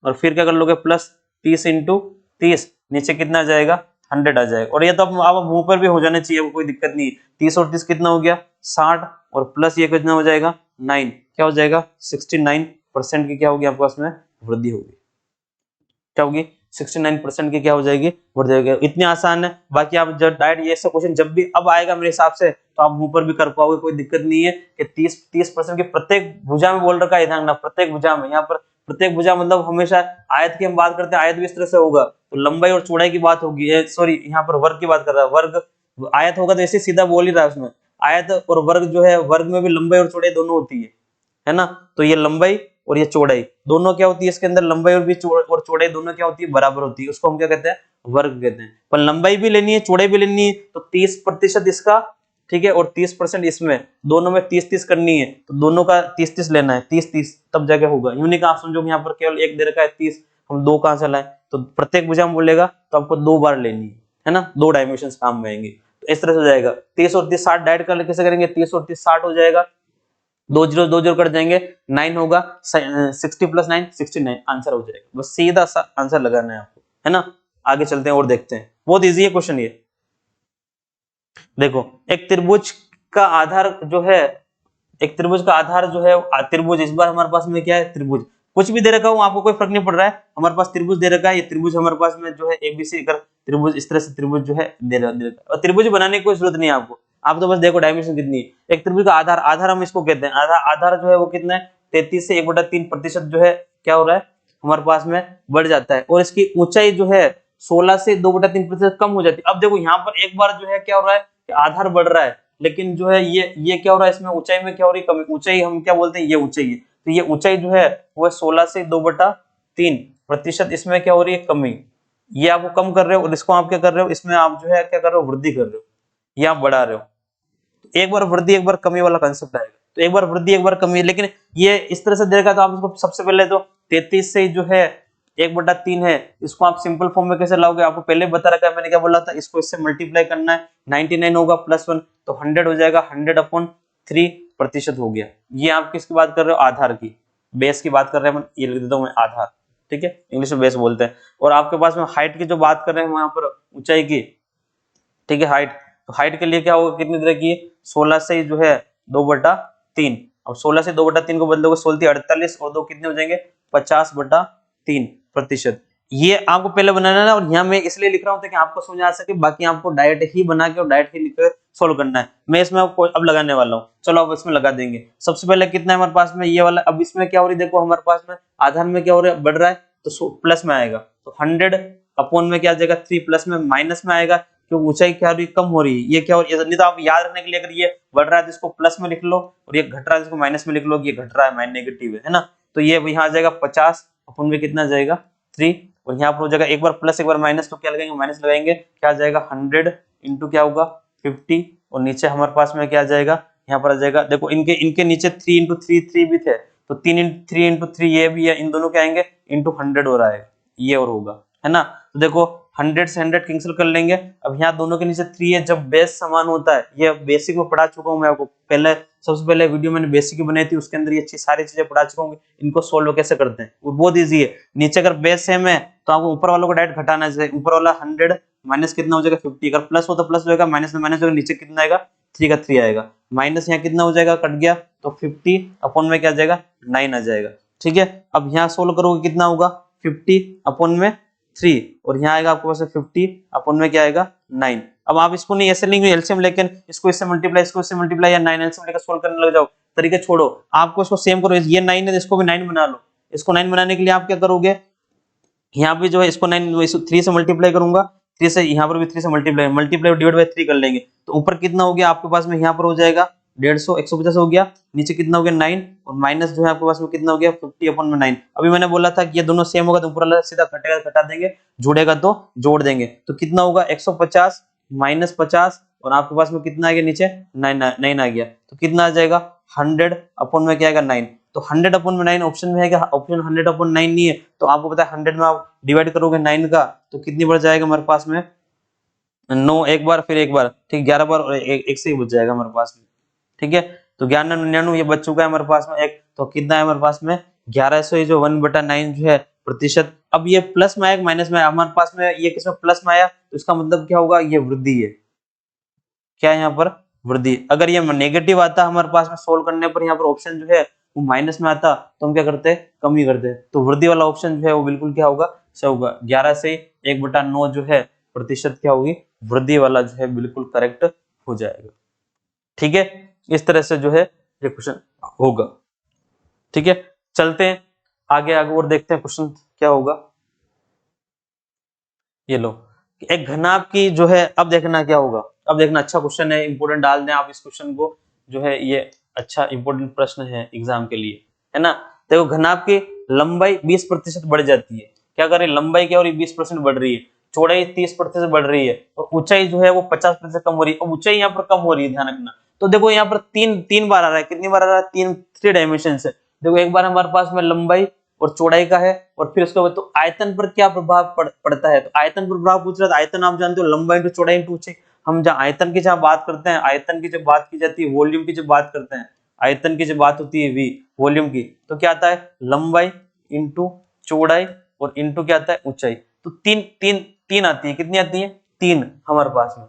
और फिर क्या कर लोगे प्लस 30 इंटू 30, नीचे कितना आ जाएगा 100 आ जाएगा, और ये तो आप मुंह पर भी हो जाने चाहिए, कोई दिक्कत नहीं है, 30 और 30 कितना हो गया 60, और प्लस ये कितना हो जाएगा 9, क्या हो जाएगा 69% की क्या होगी आपके पास में वृद्धि होगी, क्या होगी 69% की क्या हो जाएगी वृद्धि होगी, इतनी आसान है। बाकी आप जब डायरेक्ट ये सब क्वेश्चन जब भी अब आएगा मेरे हिसाब से तो आप मुंह पर भी कर पाओगे, कोई दिक्कत नहीं है कि 30% की प्रत्येक भुजा में बोल रखा है, ध्यान रखना प्रत्येक भुजा में, यहाँ पर प्रत्येक भुजा मतलब हमेशा आयत की हम बात करते हैं, आयत भी इस तरह से होगा तो लंबाई और चौड़ाई की बात होगी, सॉरी यहाँ पर वर्ग की बात कर रहा है, वर्ग आयत होगा तो ऐसे सीधा बोल ही रहा है उसमें, आयत और वर्ग जो है वर्ग में भी लंबाई और चौड़ाई दोनों होती है ना, तो ये लंबाई और ये चौड़ाई दोनों क्या होती है, इसके अंदर लंबाई और भी और चौड़ाई दोनों क्या होती है बराबर होती है, उसको हम क्या कहते हैं वर्ग कहते हैं, पर लंबाई भी लेनी है चौड़ाई भी लेनी है तो 30% इसका, ठीक है, और 30% इसमें, दोनों में 30-30 करनी है तो दोनों का 30-30 लेना है, 30-30 तब जाके होगा, यूं नहीं आप समझो यहाँ पर केवल एक दे रखा है 30 हम 2 कहां से लाए, तो प्रत्येक भुजा में बोलेगा तो आपको 2 बार लेनी है ना, 2 डायमेंशन काम में आएंगे, तो इस तरह से हो जाएगा 30 और 30 60 डायरेक्ट कर कैसे करेंगे, 30 और 30 60 हो जाएगा, 2 जीरो कर जाएंगे 9 होगा, 60 + 9 69 आंसर हो जाएगा, बस सीधा सा आंसर लगाना है आपको, है ना। आगे चलते हैं और देखते हैं, बहुत इजी है क्वेश्चन ये। देखो एक त्रिभुज का आधार जो है, एक त्रिभुज का आधार जो है त्रिभुज, इस बार हमारे पास में क्या है त्रिभुज, कुछ भी दे रखा हूं आपको कोई फर्क नहीं पड़ रहा है, हमारे पास त्रिभुज दे रखा है, ये त्रिभुज हमारे पास में जो है एबीसी अगर त्रिभुज इस तरह से त्रिभुज जो है दे रखा है, और त्रिभुज बनाने की कोई जरूरत नहीं है आपको, आप तो बस देखो डायमेंशन कितनी है, एक त्रिभुज का आधार, आधार हम इसको कहते हैं, आधार जो है वो कितना है 33 से 1/3% जो है क्या हो रहा है हमारे पास में बढ़ जाता है, और इसकी ऊंचाई जो है 16 से 2/3% कम हो जाती है। अब देखो यहाँ पर एक बार जो है क्या हो रहा है कि आधार बढ़ रहा है, लेकिन जो है ये क्या हो रहा है, इसमें ऊंचाई में क्या हो रही है, कमी। ऊंचाई हम क्या बोलते हैं, ये ऊंचाई है, तो ये ऊंचाई जो है वो 16 से 2/3%, इसमें क्या हो रही है, कमी। ये आपको कम कर रहे हो और इसको आप क्या कर रहे हो, इसमें आप जो है क्या कर रहे हो, वृद्धि कर रहे हो, ये आप बढ़ा रहे हो। एक बार वृद्धि एक बार कमी वाला कंसेप्ट आएगा, तो एक बार वृद्धि एक बार कमी, लेकिन ये इस तरह से देगा तो आप इसको सबसे पहले तो 33 से जो है 1/3 है, इसको आप सिंपल फॉर्म में कैसे लाओगे, आपको पहले बता रखा है, मैंने क्या बोला था, इसको इससे मल्टीप्लाई करना है, 99 होगा +1 तो 100 हो जाएगा, 100/3% हो गया। ये आप किसकी बात कर रहे हो, आधार की, बेस की बात कर रहे हैं, ये लिख देता हूं मैं आधार, ठीक है, इंग्लिश में बेस बोलते हैं। और आपके पास में हाइट की जो बात कर रहे हैं वहां पर ऊंचाई की, ठीक है, हाइट, तो हाइट के लिए क्या होगा, कितनी तरह की, 16 से जो है 2/3, अब 16 से 2/3 को बदलोगे, 16 48 और 2 कितने हो जाएंगे, 50/3%। ये आपको पहले बनाना है ना, और यहाँ मैं इसलिए लिख रहा हूँ ताकि आपको समझ आ सके, बाकी आपको डायरेक्ट ही बना के और डायरेक्ट ही लिख कर सोल्व करना है। मैं इसमें आपको अब लगाने वाला हूँ, चलो अब इसमें लगा देंगे। सबसे पहले कितना है हमारे पास में, ये वाला। अब इसमें क्या हो रही है, देखो हमारे पास में आधार में क्या हो रहा है, बढ़ रहा है, तो प्लस में आएगा, तो 100 में क्या आ जाएगा, 3 प्लस में माइनस में आएगा, क्योंकि ऊंचाई क्या हो रही है, कम हो रही है, ये क्या हो रही है, नहीं तो आप याद रखने के लिए अगर ये बढ़ रहा है तो इसको प्लस में लिख लो, और ये घट रहा है इसको माइनस में लिख लो, ये घट रहा है माइनस नेगेटिव है ना, तो ये यहाँ आ जाएगा 50 अपन में कितना जाएगा 3, और यहाँ पर हो जाएगा एक बार प्लस एक बार माइनस, तो क्या लगाएंगे, माइनस लगाएंगे, क्या आ जाएगा 100 इंटू क्या होगा 50, और नीचे हमारे पास में क्या आ जाएगा, यहाँ पर आ जाएगा, देखो इनके नीचे 3 इंटू 3 भी थे, तो 3 इंटू 3 ये भी है, इन दोनों के आएंगे इंटू 100 हो रहा है, ये और होगा, है ना। तो देखो 100 से 100 कैंसिल कर लेंगे। अब यहाँ दोनों के नीचे 3 है, जब बेस समान होता है, ये बेसिक में पढ़ा चुका हूँ मैं आपको, पहले सबसे पहले वीडियो मैंने बेसिक की बनाई थी, उसके अंदर ये सारी चीजें पढ़ा चुका हूँ, इनको सोल्व कैसे करते हैं वो बहुत ईजी है। नीचे अगर बेस सेम है तो आपको ऊपर वालों को डायरेक्ट घटाना चाहिए, ऊपर वाला 100 माइनस कितना हो जाएगा 50, अगर प्लस हो तो प्लस होगा, माइनस में माइनस होगा, नीचे कितना आएगा 3 का 3 आएगा, माइनस यहाँ कितना हो जाएगा, कट गया, तो 50 अपॉन में क्या आ जाएगा 9 आ जाएगा, ठीक है। अब यहाँ सोल्व करोगे कितना होगा 50 अपॉन में 3, और यहाँ आएगा आपके पास 50 अपॉन में क्या आएगा 9। अब आप इसको नहीं ऐसे लेंगे एलसीएम, लेकिन इसको इससे मल्टीप्लाई, इसको इससे मल्टीप्लाई, या 9 एलसीएम लेकर सोल्व करने लग जाओ, तरीके छोड़ो, आपको इसको सेम करो, ये 9 है इसको भी 9 बना लो। इसको 9 बनाने के लिए आप क्या करोगे, यहाँ पे जो है इसको 3 से मल्टीप्लाई करूंगा, 3 से यहाँ पर भी 3 से मल्टीप्लाई डिवाइड बाय 3 कर लेंगे, तो ऊपर कितना हो गया आपके पास में, यहाँ पर हो जाएगा 150 150 हो गया, नीचे कितना हो गया 9, और माइनस जो है आपके पास में कितना हो गया 50 अपॉन में 9। अभी मैंने बोला था कि ये दोनों सेम होगा तो ऊपर वाला सीधा घटेगा घटा देंगे, जोड़ेगा तो जोड़ देंगे, तो कितना होगा 150 माइनस 50, और आपके पास में कितना आ गया नीचे 9 आ गया, तो कितना आ जाएगा 100 अपॉन में क्या आएगा 9, तो 100 अपॉन में 9 ऑप्शन में है क्या, ऑप्शन 100 अपॉन 9 नहीं है, तो आपको पता है 100 में आप डिवाइड करोगे 9 का, तो कितनी बढ़ जाएगा हमारे पास में 9, एक बार फिर एक बार, ठीक 11 बार, और एक से ही बच जाएगा हमारे पास में, ठीक है। तो 1199 ये बच चुका है हमारे पास में एक, तो कितना है हमारे पास में 1100, ये जो 1/9 जो है प्रतिशत। अब ये प्लस में आया माइनस में आया, हमारे पास में ये किसमें प्लस में आया, तो इसका मतलब क्या होगा, ये वृद्धि है, क्या यहाँ पर वृद्धि। अगर ये नेगेटिव आता हमारे पास में सोल्व करने पर, यहाँ पर ऑप्शन जो है वो माइनस में आता, तो हम क्या करते हैं कमी करते हैं, तो वृद्धि वाला ऑप्शन जो है वो बिल्कुल क्या होगा सही होगा, 11 से 1/9 जो है प्रतिशत क्या होगी, वृद्धि वाला जो है बिल्कुल करेक्ट हो जाएगा, ठीक है। इस तरह से जो है ये क्वेश्चन होगा, ठीक है। चलते हैं आगे और देखते हैं क्वेश्चन क्या होगा। ये लो, एक घनाभ की जो है, अब देखना क्या होगा, अब देखना, अच्छा क्वेश्चन है, इंपोर्टेंट डाल दें आप इस क्वेश्चन को, जो है ये अच्छा इंपोर्टेंट प्रश्न है एग्जाम के लिए, है ना। देखो घनाभ की लंबाई 20% बढ़ जाती है, क्या करें, लंबाई क्या हो रही है 20% बढ़ रही है, चौड़ाई 30% बढ़ रही है, और ऊंचाई जो है वो 50% कम हो रही है, और ऊंचाई यहाँ पर कम हो रही है, ध्यान रखना। तो देखो यहाँ पर तीन बार आ रहा है, कितनी बार आ रहा है, 3 डायमेंशन है। देखो एक बार हमारे पास में लंबाई और चौड़ाई का है, और फिर उसके बाद तो आयतन पर क्या प्रभाव पड़ता है, तो आयतन पर प्रभाव पूछ रहा है, आयतन आप जानते हो लंबाई इंटू चौड़ाई इंटू ऊंचाई। हम जहाँ आयतन की जहाँ बात करते हैं, आयतन की जब बात की जाती है, वॉल्यूम की जब बात करते हैं, आयतन की जब बात होती है वी वॉल्यूम की, तो क्या आता है लंबाई इंटू चौड़ाई और इंटू क्या आता है ऊंचाई, तो तीन आती है, कितनी आती है 3 हमारे पास में,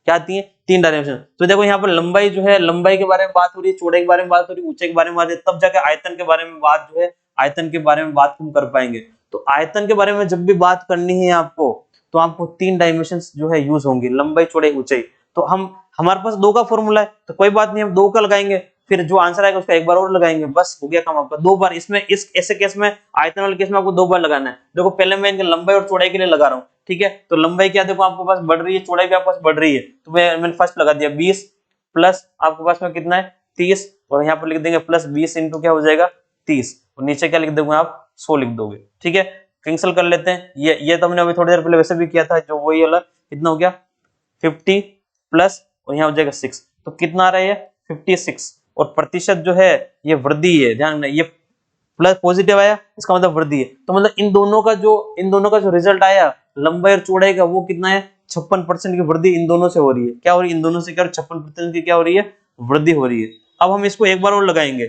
क्या आती है 3 डायमेंशन। तो देखो यहाँ पर लंबाई जो है, लंबाई के बारे में बात हो रही है, चौड़ाई के बारे में बात हो रही है, ऊंचाई के बारे में बात है, तब जाकर आयतन के बारे में बात जो है, आयतन के बारे में बात हम कर पाएंगे। तो आयतन के बारे में जब भी बात करनी है आपको, तो आपको 3 डायमेंशंस जो है यूज होंगे, लंबाई चौड़ाई ऊंचाई। तो हमारे पास 2 का फॉर्मूला है, तो कोई बात नहीं, हम 2 का लगाएंगे, फिर जो आंसर आएगा उसका एक बार और लगाएंगे, बस हो गया काम आपका। दो बार इसमें, इस ऐसे केस में, आयतन वाले केस में आपको दो बार लगाना है। देखो पहले मैं इनकी लंबाई और चौड़ाई के लिए लगा रहा हूँ, ठीक है। तो लंबाई क्या देखो आपके पास बढ़ रही है, चौड़ाई भी आपके पास बढ़ रही है, तो मैंने फर्स्ट लगा दिया 20 प्लस आपके पास में कितना है 30, और यहाँ पर लिख देंगे प्लस 20 इंटू क्या हो जाएगा 30, और नीचे क्या लिख दोगे आप 100 लिख दोगे, ठीक है। कैंसिल कर लेते हैं, ये तो हमने अभी थोड़ी देर पहले वैसे भी किया था, जो वही वाला कितना हो गया 50 प्लस और यहाँ हो जाएगा 6, तो कितना आ रहा है ये 56, और प्रतिशत जो है ये वृद्धि है, ध्यान रखना, ये प्लस पॉजिटिव आया इसका मतलब वृद्धि है। तो मतलब इन दोनों का जो रिजल्ट आया लंबाई और चौड़ाई का, वो कितना है 56% की वृद्धि इन दोनों से हो रही है। क्या हो रही है इन दोनों से, क्या 56% की क्या हो रही है वृद्धि हो रही है। अब हम इसको एक बार और लगाएंगे,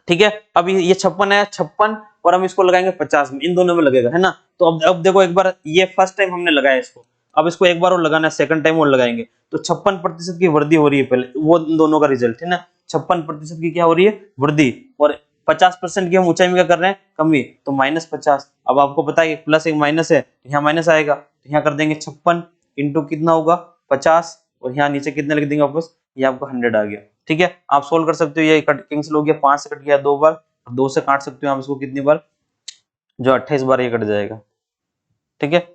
ठीक है। अब ये 56 है 56, और हम इसको लगाएंगे 50 में, इन दोनों में लगेगा, है ना। तो अब देखो एक बार, ये फर्स्ट टाइम हमने लगाया इसको, अब इसको एक बार और लगाना है, सेकंड टाइम और लगाएंगे, तो 56% की वृद्धि हो रही है पहले, वो इन दोनों का रिजल्ट है ना, 56% की क्या हो रही है वृद्धि, और 50% की हम ऊंचाई में क्या कर रहे हैं कमी, तो -50। अब आपको पता है प्लस एक माइनस है, यहाँ माइनस आएगा, तो यहाँ कर देंगे 56 इंटू कितना होगा 50, और यहाँ नीचे कितने लिख देंगे वापस, ये आपको 100 आ गया, ठीक है। आप सोल्व कर सकते हो, ये कैंसिल हो गया, 5 से कट गया 2 बार, 2 से काट सकते हो आप इसको कितनी बार, जो 28 बार ये कट जाएगा, ठीक है,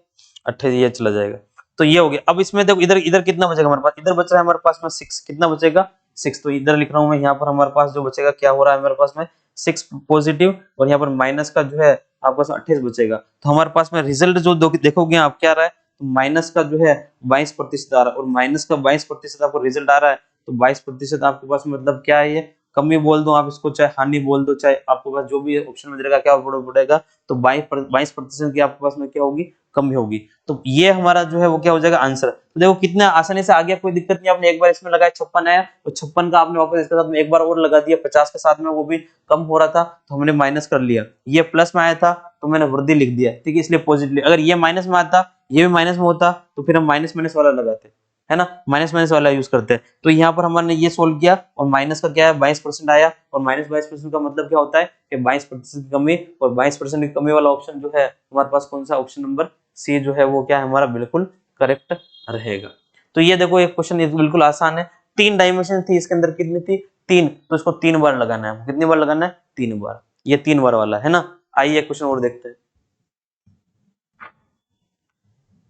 28 ये चला जाएगा। तो ये हो गया। अब इसमें देखो इधर इधर कितना बचेगा हमारे पास, इधर बच रहा है हमारे पास में 6, कितना बचेगा 6, तो इधर लिख रहा हूं मैं, यहाँ पर हमारे पास जो बचेगा क्या हो रहा है हमारे पास में 6 पॉजिटिव, और यहाँ पर माइनस का जो है आपके पास 28 बचेगा। तो हमारे पास में रिजल्ट जो देखोगे आप क्या आ रहा है, तो माइनस का जो है 22% आ रहा है, और माइनस का 22% आपको रिजल्ट आ रहा है, तो 22% आपके पास मतलब क्या है, ये कमी बोल दो आप इसको, चाहे हानि बोल दो, चाहे आपके पास जो भी ऑप्शन में रहेगा क्या बढ़ेगा, तो 22% की आपके पास में क्या होगी कमी होगी। तो ये हमारा जो है वो क्या हो जाएगा आंसर। तो देखो कितना आसानी से आ गया, कोई दिक्कत नहीं। आपने एक बार इसमें लगाया 56 आया, तो 56 का आपने वापस इसके साथ में एक बार और लगा दिया 50 के साथ में, वो भी कम हो रहा था तो हमने माइनस कर लिया। ये प्लस में आया था तो मैंने वृद्धि लिख दिया, ठीक है, इसलिए पॉजिटिव। अगर ये माइनस में आता, ये भी माइनस में होता, तो फिर हम माइनस माइनस वाला लगाते, है ना, माइनस माइनस वाला यूज करते हैं। तो यहाँ पर हमने ये सोल्व किया, और माइनस का क्या है 22% आया, और माइनस 22% का मतलब क्या होता है कि 22% की कमी, और 22% की कमी वाला ऑप्शन जो है हमारे पास कौन सा, ऑप्शन नंबर सी जो है वो क्या है हमारा बिल्कुल करेक्ट रहेगा। तो ये देखो एक क्वेश्चन बिल्कुल आसान है, 3 डायमेंशन थी इसके अंदर, कितनी थी 3, तो इसको 3 बार लगाना है, कितनी बार लगाना है 3 बार, ये 3 बार वाला है ना। आइए क्वेश्चन और देखते हैं।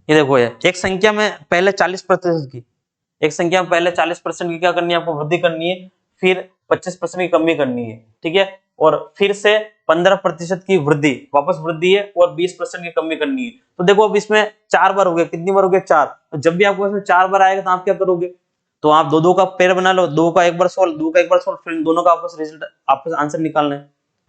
ये देखो ये एक संख्या में पहले 40% की, एक संख्या में पहले 40% की क्या करनी है आपको वृद्धि करनी है, फिर 25% की कमी करनी है, ठीक है, और फिर से 15% की वृद्धि, वापस वृद्धि है, और 20% की कमी करनी है। तो देखो अब इसमें 4 बार हो गया, कितनी बार हो गया 4, तो जब भी आपको इसमें 4 बार आएगा तो आप क्या करोगे, तो आप दो दो का पेयर बना लो, दो का एक बार सोल्व, दो का एक बार सोल्व, फिर इन दोनों का आपस रिजल्ट आपस आंसर निकालना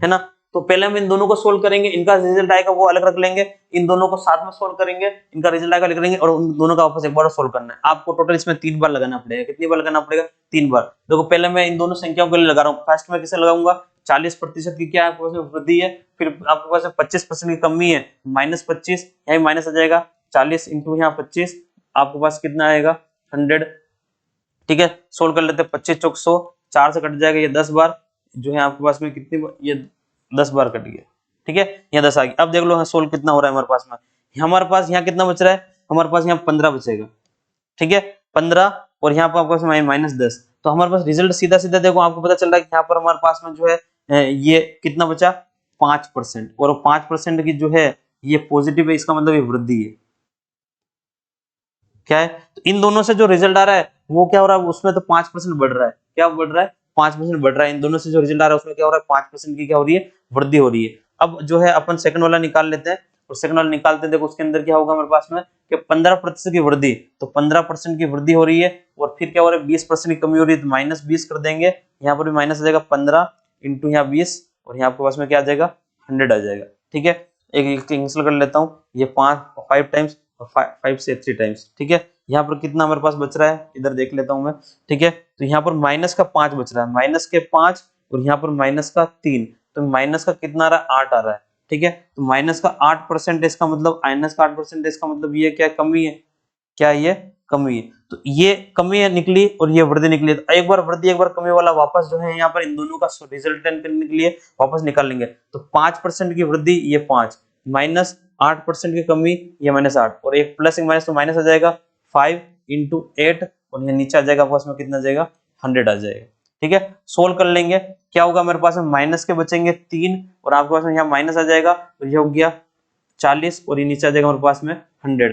है ना। तो पहले हम इन दोनों को सोल्व करेंगे, इनका रिजल्ट आएगा वो अलग रख लेंगे, इन दोनों को साथ में सोल्व करेंगे, इनका रिजल्ट आएगा अलग करेंगे, और उन दोनों का आपस एक बार सोल्व करना है। आपको टोटल इसमें 3 बार लगाना पड़ेगा, कितनी बार लगाना पड़ेगा 3 बार। देखो पहले मैं इन दोनों संख्याओं के लिए लगा रहा हूँ, फर्स्ट में किसे लगाऊंगा 40% की क्या आपके पास वृद्धि है, फिर आपके पास 25% की कमी है, -25, यहाँ माइनस आ जाएगा 40 इंटू यहाँ 25, आपके पास कितना आएगा 100, ठीक है। सोल्व कर लेते हैं, 25 चौक 100, 4 से कट जाएगा, ये 10 बार जो है आपके पास में कितनी, ये 10 बार कट गया, ठीक है, यहाँ 10 आ गया। अब देख लो सोल्व कितना हो रहा है हमारे पास में, हमारे पास यहाँ कितना बच रहा है, हमारे पास यहाँ 15 बचेगा, ठीक है 15, और यहाँ पर आपके पास -10, तो हमारे पास रिजल्ट सीधा सीधा देखो आपको पता चल रहा है कि यहाँ पर हमारे पास में जो है ये कितना बचा 5%, और 5% की जो है ये पॉजिटिव है, इसका मतलब ये वृद्धि है, क्या है, तो इन दोनों से जो रिजल्ट आ रहा है वो क्या हो रहा है, उसमें तो 5% बढ़ रहा है, क्या बढ़ रहा है 5% बढ़ रहा है, इन दोनों से जो रिजल्ट आ रहा है उसमें क्या हो रहा है 5% की क्या हो रही है वृद्धि हो रही है। अब जो है अपन सेकंड वाला निकाल लेते हैं, और सेकंड वाला निकालते हैं, देखो उसके अंदर क्या होगा हमारे पास में कि 15% की वृद्धि, तो 15% की वृद्धि हो रही है, और फिर क्या हो रहा है 20% की कमी हो रही है, तो -20 कर देंगे, यहाँ पर भी माइनस आ जाएगा 15 इंटू यहाँ 20, और यहाँ आपके पास में क्या आ जाएगा 100 आ जाएगा, ठीक है। एक कैंसिल कर लेता हूँ, ये 5 टाइम्स, 5 से 3 टाइम्स, ठीक है। यहाँ पर कितना हमारे पास बच रहा है, इधर देख लेता हूं मैं, ठीक है, तो यहाँ पर माइनस का 5 बच रहा है, माइनस के 5, और यहाँ पर माइनस का 3, तो माइनस का कितना आ रहा है 8 आ रहा है, ठीक है। तो माइनस का 8% इसका मतलब, माइनस का 8% इसका मतलब ये क्या कमी है, क्या ये कमी है, तो ये कमी है निकली, और ये वृद्धि निकली, तो एक बार वृद्धि एक बार कमी वाला वापस जो है यहाँ पर इन दोनों का रिजल्टेंट करने के लिए वापस निकाल लेंगे। तो 5% की वृद्धि ये 5, माइनस 8% की कमी ये -8, और एक प्लस एक माइनस, तो माइनस आ जाएगा 5 इंटू 8, और यहाँ नीचे आ जाएगा आपस में कितना आ जाएगा 100 आ जाएगा, ठीक है, सोल्व कर लेंगे, क्या होगा मेरे पास में माइनस के बचेंगे 3 और आपके पास में यहाँ माइनस आ जाएगा, तो ये हो गया 40 और ये नीचे आ जाएगा हमारे पास में 100,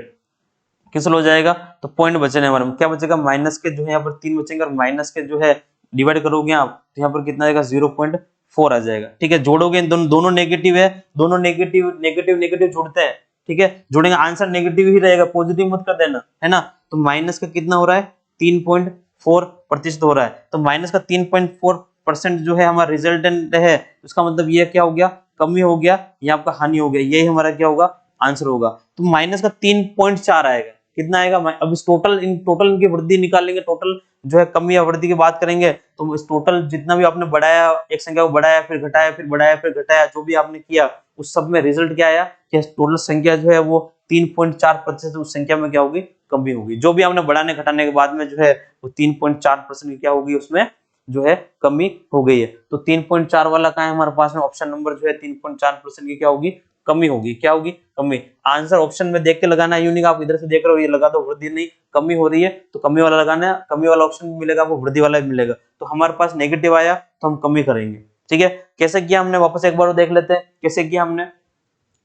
कैंसिल हो जाएगा, तो पॉइंट बचने हमारे में क्या बचेगा, माइनस के जो है यहाँ पर 3 बचेंगे और माइनस के जो है डिवाइड करोगे आप तो यहाँ पर कितना आएगा 0.4 आ जाएगा। ठीक है, जोड़ोगे दोनों नेगेटिव है, दोनों नेगेटिव नेगेटिव नेगेटिव जुड़ते हैं, ठीक है, जोड़ेंगे आंसर नेगेटिव ही रहेगा, पॉजिटिव मत कर देना, है ना। तो माइनस का कितना हो रहा है 3.4% हो रहा है, तो माइनस का 3.4% जो है हमारा रिजल्टेंट है, उसका मतलब ये क्या हो गया, कमी हो गया, ये आपका हानि हो गया, यही हमारा क्या होगा आंसर होगा। तो माइनस का 3.4 आएगा, कितना आएगा, अब इस टोटल इनकी वृद्धि निकालेंगे, टोटल जो है कमी या वृद्धि की बात करेंगे, तो इस टोटल जितना भी आपने बढ़ाया, एक संख्या को बढ़ाया फिर घटाया फिर बढ़ाया फिर घटाया, जो भी आपने किया उस सब में रिजल्ट क्या आया कि टोटल संख्या जो है वो 3.4% उस संख्या में क्या होगी, कमी होगी। जो भी आपने बढ़ाने घटाने के बाद में जो है वो 3.4% की क्या होगी, उसमें जो है कमी हो गई है। तो 3.4 वाला कहाँ है हमारे पास में, ऑप्शन नंबर जो है 3.4% की क्या होगी, कमी होगी, क्या होगी, कमी। आंसर ऑप्शन में देख के लगाना है, यूनिक आप इधर से देख रहे हो ये लगा दो, वृद्धि नहीं कमी हो रही है तो कमी वाला लगाना है, कमी वाला ऑप्शन मिलेगा वो वृद्धि वाला भी मिलेगा। तो हमारे पास नेगेटिव आया तो हम कमी करेंगे, ठीक है। कैसे किया हमने, वापस एक बार देख लेते हैं कैसे किया हमने।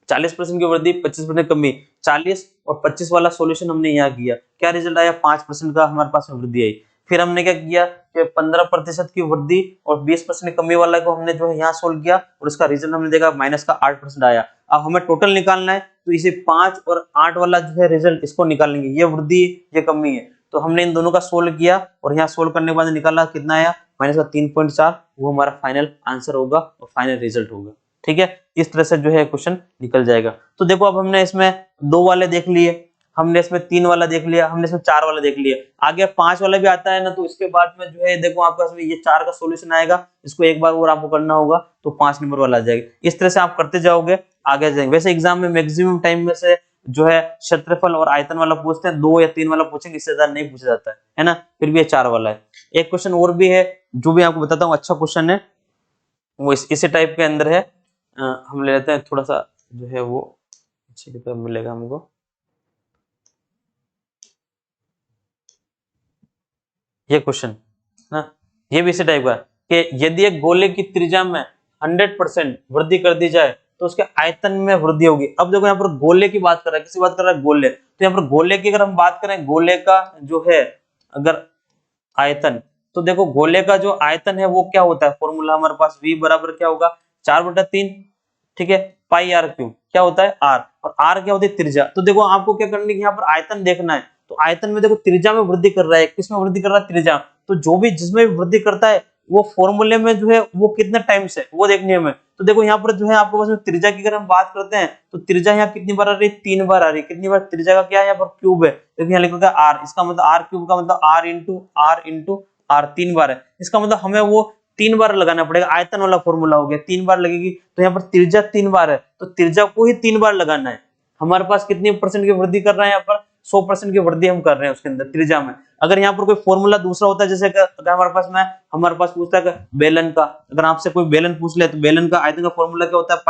40% की वृद्धि 25% कमी, 40 और 25 वाला सॉल्यूशन हमने यहाँ किया, क्या रिजल्ट आया 5% का हमारे पास में वृद्धि आई। फिर हमने क्या किया कि 15% की वृद्धि और 20% कमी वाला को हमने जो है यहाँ सोल्व किया और उसका रिजल्ट हमने देखा माइनस का 8% आया। अब हमें टोटल निकालना है, तो इसे 5 और 8 वाला जो है रिजल्ट इसको निकालेंगे, ये वृद्धि ये कमी है, तो हमने इन दोनों का सोल्व किया और यहाँ सोल्व करने के बाद निकाला कितना आया माइनस का 3.4, वो हमारा फाइनल आंसर होगा और फाइनल रिजल्ट होगा, ठीक है। इस तरह से जो है क्वेश्चन निकल जाएगा। तो देखो अब हमने इसमें 2 वाले देख लिए, हमने इसमें 3 वाला देख लिया, हमने इसमें 4 वाला देख लिया, आगे 5 वाला भी आता है ना, तो इसके बाद में जो है देखो आपका इसमें ये 4 का सॉल्यूशन आएगा, इसको एक बार और आपको करना होगा तो 5 नंबर वाला आ जाएगा। इस तरह से आप करते जाओगे आगे जाएंगे। वैसे एग्जाम में मैक्सिमम टाइम में से जो है क्षेत्रफल और आयतन वाला पूछते हैं, 2 या 3 वाला पूछेंगे, इससे ज्यादा नहीं पूछा जाता है ना। फिर भी ये 4 वाला है। एक क्वेश्चन और भी है जो भी आपको बताता हूँ, अच्छा क्वेश्चन है, वो इसी टाइप के अंदर है। हम ले लेते हैं थोड़ा सा जो है वो अच्छी की तरह मिलेगा हमको। ये क्वेश्चन ना, ये भी इसी टाइप का कि यदि एक गोले की त्रिज्या में 100% वृद्धि कर दी जाए तो उसके आयतन में वृद्धि होगी। अब देखो यहाँ पर गोले की बात कर रहा है, किसी बात कर रहा है गोले, तो यहाँ पर गोले की अगर हम बात करें, गोले का जो है अगर आयतन, तो देखो गोले का जो आयतन है वो क्या होता है, फॉर्मूला हमारे पास v बराबर क्या होगा 4/3, ठीक है, पाई आर क्यूब, क्या होता है r, और r क्या होती है त्रिज्या। तो देखो आपको क्या करनी है, यहाँ पर आयतन देखना है, तो आयतन में देखो त्रिज्या में वृद्धि कर रहा है, किसमें वृद्धि कर रहा है, त्रिज्या। तो जो भी जिसमें भी वृद्धि करता है वो फॉर्मूले में जो है वो कितने टाइम से वो देखनी है हमें। तो देखो यहाँ पर जो है आपके पास में त्रिज्या की अगर हम बात करते हैं तो त्रिज्या यहाँ कितनी बार आ रही है, 3 बार आ रही है। कितनी बार, त्रिज्या का क्या है यहाँ पर क्यूब है, देखो यहाँ लिखा है r, इसका मतलब r क्यूब का मतलब r 3 बार है, इसका मतलब हमें वो 3 बार लगाना पड़ेगा। आयतन वाला फॉर्मूला हो गया, 3 बार लगेगी, तो यहाँ पर त्रिज्या 3 बार है, तो त्रिज्या को ही 3 बार लगाना है। हमारे पास कितनी परसेंट की वृद्धि कर रहे हैं, यहाँ पर 100% की वृद्धि हम कर रहे हैं उसके अंदर त्रिज्या में। अगर यहाँ पर कोई फॉर्मूला दूसरा होता है, जैसे अगर हमारे पास पूछता है बेलन का, अगर आपसे कोई बेलन पूछ ले तो बेलन का आयतन का फॉर्मूला क्या होता है,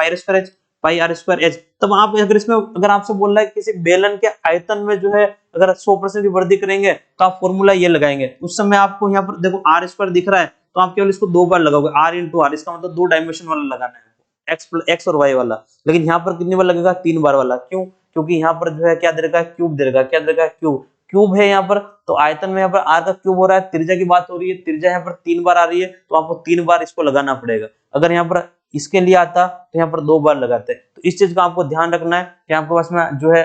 पाई आर स्क्वायर एच। तब आप अगर इसमें अगर आपसे बोल रहा है किसी बेलन के आयतन में जो है अगर 100% की वृद्धि करेंगे तो आप फॉर्मूला ये लगाएंगे, उस समय आपको यहाँ पर देखो आर स्क्वायर दिख रहा है, तो आप केवल इसको 2 बार लगाओगे, आर इंटू आर, इसका मतलब 2 डायमेंशन वाला लगाना है, एक्स और वाई वाला। लेकिन यहाँ पर कितनी बार लगेगा, 3 बार वाला। क्यों, क्योंकि यहाँ पर जो है क्या दे रखा है, क्यूब दे रखा है, क्या दे रखा है, क्यूब, क्यूब है यहाँ पर, तो आयतन में यहाँ पर आर का क्यूब हो रहा है, त्रिज्या की बात हो रही है, त्रिज्या यहाँ पर 3 बार आ रही है, तो आपको 3 बार इसको लगाना पड़ेगा। अगर यहाँ पर इसके लिए आता तो यहाँ पर 2 बार लगाते हैं। तो इस चीज का आपको ध्यान रखना है कि आपके पास में जो है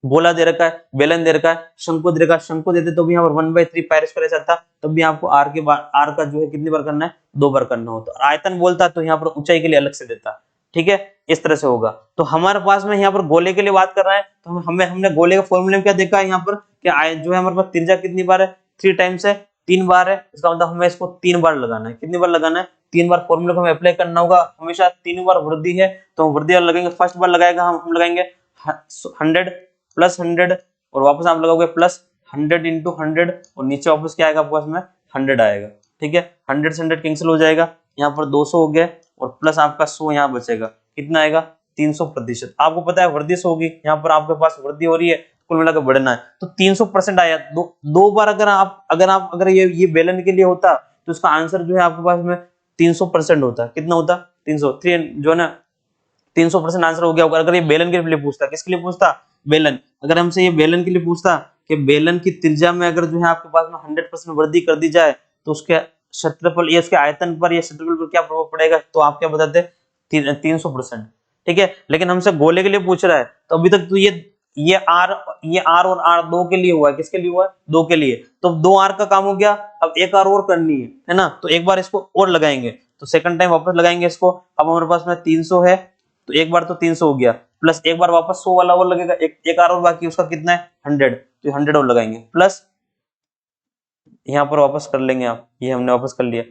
गोला दे रखा है, बेलन दे रखा है, शंकु दे रखा है, शंकु देते तो भी यहाँ पर 1/3 पाई स्क्वायर आता, तब भी आपको आर का जो है कितनी बार करना है, 2 बार करना होता। आयतन बोलता तो यहाँ पर ऊंचाई के लिए अलग से देता, ठीक है, इस तरह से होगा। तो हमारे पास में यहाँ पर गोले के लिए बात कर रहा है, तो हमने गोले के फॉर्मूले में क्या देखा है, यहाँ पर क्या जो है हमारे पास त्रिज्या कितनी बार है, 3 टाइम्स है, 3 बार है, इसका मतलब हमें इसको 3 बार लगाना है। कितनी बार लगाना है, 3 बार फॉर्मूले को हमें अप्लाई करना होगा। हमेशा 3 बार वृद्धि है तो वृद्धि वाला लगेंगे, फर्स्ट बार लगाएगा हम लगाएंगे 100 प्लस 100 और वापस आप लगाओगे प्लस 100 इंटू 100 और नीचे वापस क्या आएगा आपके पास में 100 आएगा, ठीक है। 100 से 100 कैंसिल हो जाएगा, यहाँ पर 200 हो गया और प्लस आपका 100 यहाँ बचेगा, कितना आएगा 300%। आपको पता है वृद्धि से होगी, यहाँ पर आपके पास वृद्धि हो रही है, कुल मिलाकर बढ़ना है, तो 300% आया। दो बार अगर ये बेलन के लिए होता तो इसका आंसर जो है आपके पास में 300% होता है। कितना होता है? 300, 3 जो है ना 300% आंसर हो गया होगा। अगर ये बेलन के लिए पूछता, किसके लिए पूछता? बेलन। अगर हमसे ये बेलन के लिए पूछता कि बेलन की त्रिज्या में अगर जो है आपके पास में 100% वृद्धि कर दी जाए तो उसके क्षेत्रफल या उसके आयतन पर या क्षेत्रफल पर क्या प्रभाव पड़ेगा, तो आप क्या बताते? 300%। ठीक है, लेकिन हमसे गोले के लिए पूछ रहा है तो अभी तक तो ये आर और आर दो के लिए हुआ है। किसके लिए हुआ है? दो के लिए। तो 2 आर का काम हो गया, अब एक आर और करनी है ना, तो एक बार इसको और लगाएंगे, तो सेकंड टाइम वापस लगाएंगे इसको। अब हमारे पास में 300 है, तो एक बार तो 300 हो गया, प्लस एक बार वापस 100 वाला और लगेगा, एक आर और बाकी, उसका कितना है? 100, तो 100 और लगाएंगे, प्लस यहाँ पर वापस कर लेंगे आप, ये हमने वापस कर लिया,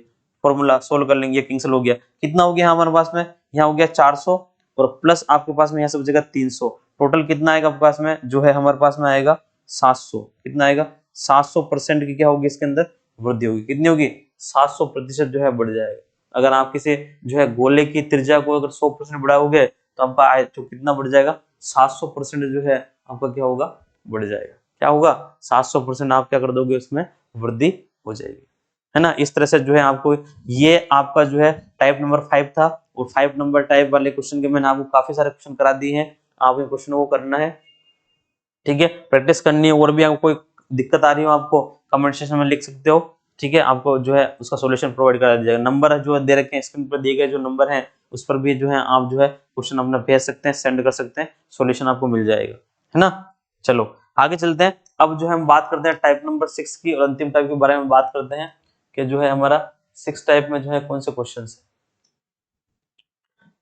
फॉर्मूला सोल्व कर लेंगे, ये कैंसिल हो गया। कितना हो गया हमारे पास में? यहाँ हो गया 400 और प्लस आपके पास में यहाँ सब जगह 300, टोटल कितना आएगा आपके पास में? जो है हमारे पास में आएगा 700। कितना आएगा? 700% की क्या होगी इसके अंदर? वृद्धि होगी। कितनी होगी? 700% जो है बढ़ जाएगा। अगर आप किसी जो है गोले की त्रिज्या को अगर 100% बढ़ाओगे तो आपका जो कितना बढ़ जाएगा? 700% जो है आपका क्या होगा? बढ़ जाएगा। क्या होगा? 700% आप क्या कर दोगे? उसमें वृद्धि हो जाएगी, है ना। इस तरह से जो है आपको ये आपका जो है टाइप नंबर 5 था, और 5 नंबर टाइप वाले क्वेश्चन के मैंने आपको काफी सारे क्वेश्चन करा दिए हैं। आप इन क्वेश्चनों को करना है, ठीक है, प्रैक्टिस करनी है। और भी आपको कोई दिक्कत आ रही हो आपको कमेंट सेक्शन में लिख सकते हो, ठीक है, आपको जो है उसका सॉल्यूशन प्रोवाइड करा दिया जाएगा। नंबर जो है दे रखे हैं स्क्रीन पर, दिए गए जो नंबर हैं उस पर भी जो है आप जो है क्वेश्चन अपना भेज सकते हैं, सेंड कर सकते हैं, सॉल्यूशन आपको मिल जाएगा, है ना। चलो आगे चलते हैं। अब जो है हम बात करते हैं टाइप नंबर 6 की, और अंतिम टाइप के बारे में बात करते हैं कि जो है हमारा 6 टाइप में जो है कौन से क्वेश्चन है,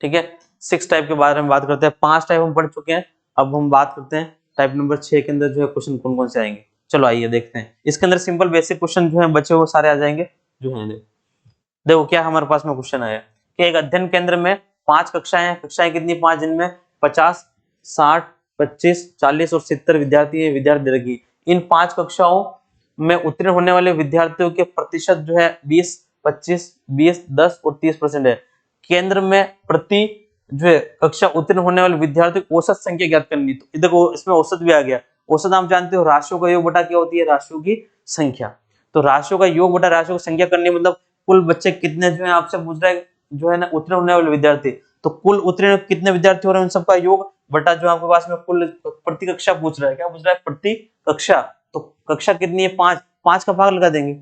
ठीक है। 6 टाइप के बारे में बात करते हैं। 5 टाइप हम पढ़ चुके हैं, अब हम बात करते हैं टाइप नंबर 6 के अंदर जो है क्वेश्चन कौन कौन से आएंगे। चलो आइए देखते हैं। इसके अंदर सिंपल बेसिक क्वेश्चन जो है बचे वो सारे आ जाएंगे जो है। देखो क्या हमारे पास में क्वेश्चन आया कि एक अध्ययन केंद्र में 5 कक्षाएं हैं। कक्षाएं कितनी? 5, जिनमें 50, 60, 25, 40 और 70 विद्यार्थी दे रखी। इन 5 कक्षाओं में उत्तीर्ण होने वाले विद्यार्थियों के प्रतिशत जो है 20, 25, 20, 10 और 30% है। केंद्र में प्रति जो है कक्षा उत्तीर्ण होने वाले विद्यार्थियों की औसत संख्या ज्ञात करनी। तो देखो इसमें औसत भी आ गया। औसत आप जानते हो राशियों का योग बटा क्या होती है? राशियों की संख्या। तो राशियों का योग बटा राशियों की संख्या करनी, मतलब कुल बच्चे कितने जो है आपसे पूछ रहा है जो है ना उत्तीर्ण होने वाले विद्यार्थी, तो कुल उत्तीर्ण कितने विद्यार्थी हो रहे हैं उन सबका योग बटा जो आपके पास में कुल प्रति कक्षा पूछ रहा है। क्या पूछ रहा है? प्रति कक्षा। तो कक्षा कितनी है? 5, 5 का भाग लगा देंगे।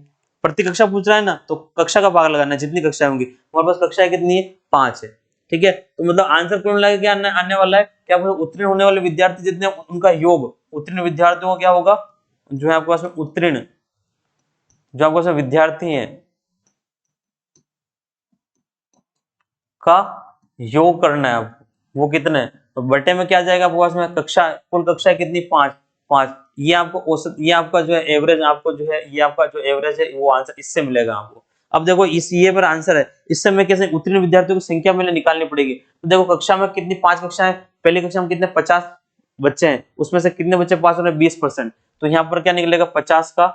प्रति कक्षा पूछ रहा है ना, तो कक्षा का भाग लगाना है, जितनी कक्षा होंगी। हमारे पास कक्षा कितनी है? 5 है, ठीक है। तो मतलब आंसर कौन लगा क्या आने वाला है? क्या उत्तीर्ण होने वाले विद्यार्थी जितने उनका योग, उत्तीर्ण विद्यार्थियों का क्या होगा जो है आपके पास में उत्तीर्ण जो आपके पास में विद्यार्थी हैं का योग करना है आपको। वो कितने? तो बटे में क्या जाएगा आपके पास में? कक्षा, कुल कक्षाएं कितनी? 5, 5। ये आपको औसत, ये आपका जो है एवरेज, आपको जो है ये आपका जो एवरेज है वो आंसर इससे मिलेगा आपको। अब देखो इस ये पर आंसर है, इससे मैं कैसे उत्तीर्ण विद्यार्थियों की संख्या मैंने निकालनी पड़ेगी। तो देखो कक्षा में कितनी? 5 कक्षाएं। पहली कक्षा में कितने? 50 बच्चे हैं, उसमें से कितने बच्चे पास हो रहे हैं? 20%। तो यहाँ पर क्या निकलेगा? 50 का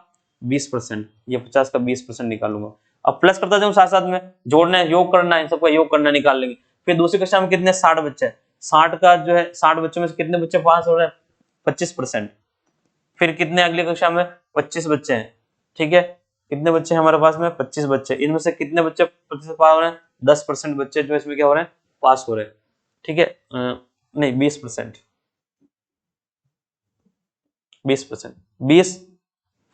20%। ये 50 का 20% निकालूंगा। अब प्लस करता जाऊं साथ साथ में, जोड़ना है, योग करना है, इन सबका योग करना, निकाल लेंगे। फिर दूसरी कक्षा में कितने? 60 बच्चे हैं। 60 का जो है 60 बच्चों में से कितने बच्चे पास हो रहे हैं? 25%। फिर कितने अगली कक्षा में? 25 बच्चे हैं, ठीक है। कितने बच्चे हैं हमारे पास में? 25 बच्चे। इनमें से कितने बच्चे प्रतिशत पास हो रहे हैं? 10% बच्चे जो इसमें क्या हो रहे हैं? पास हो रहे हैं, ठीक है। नहीं 20%, 20%, 20,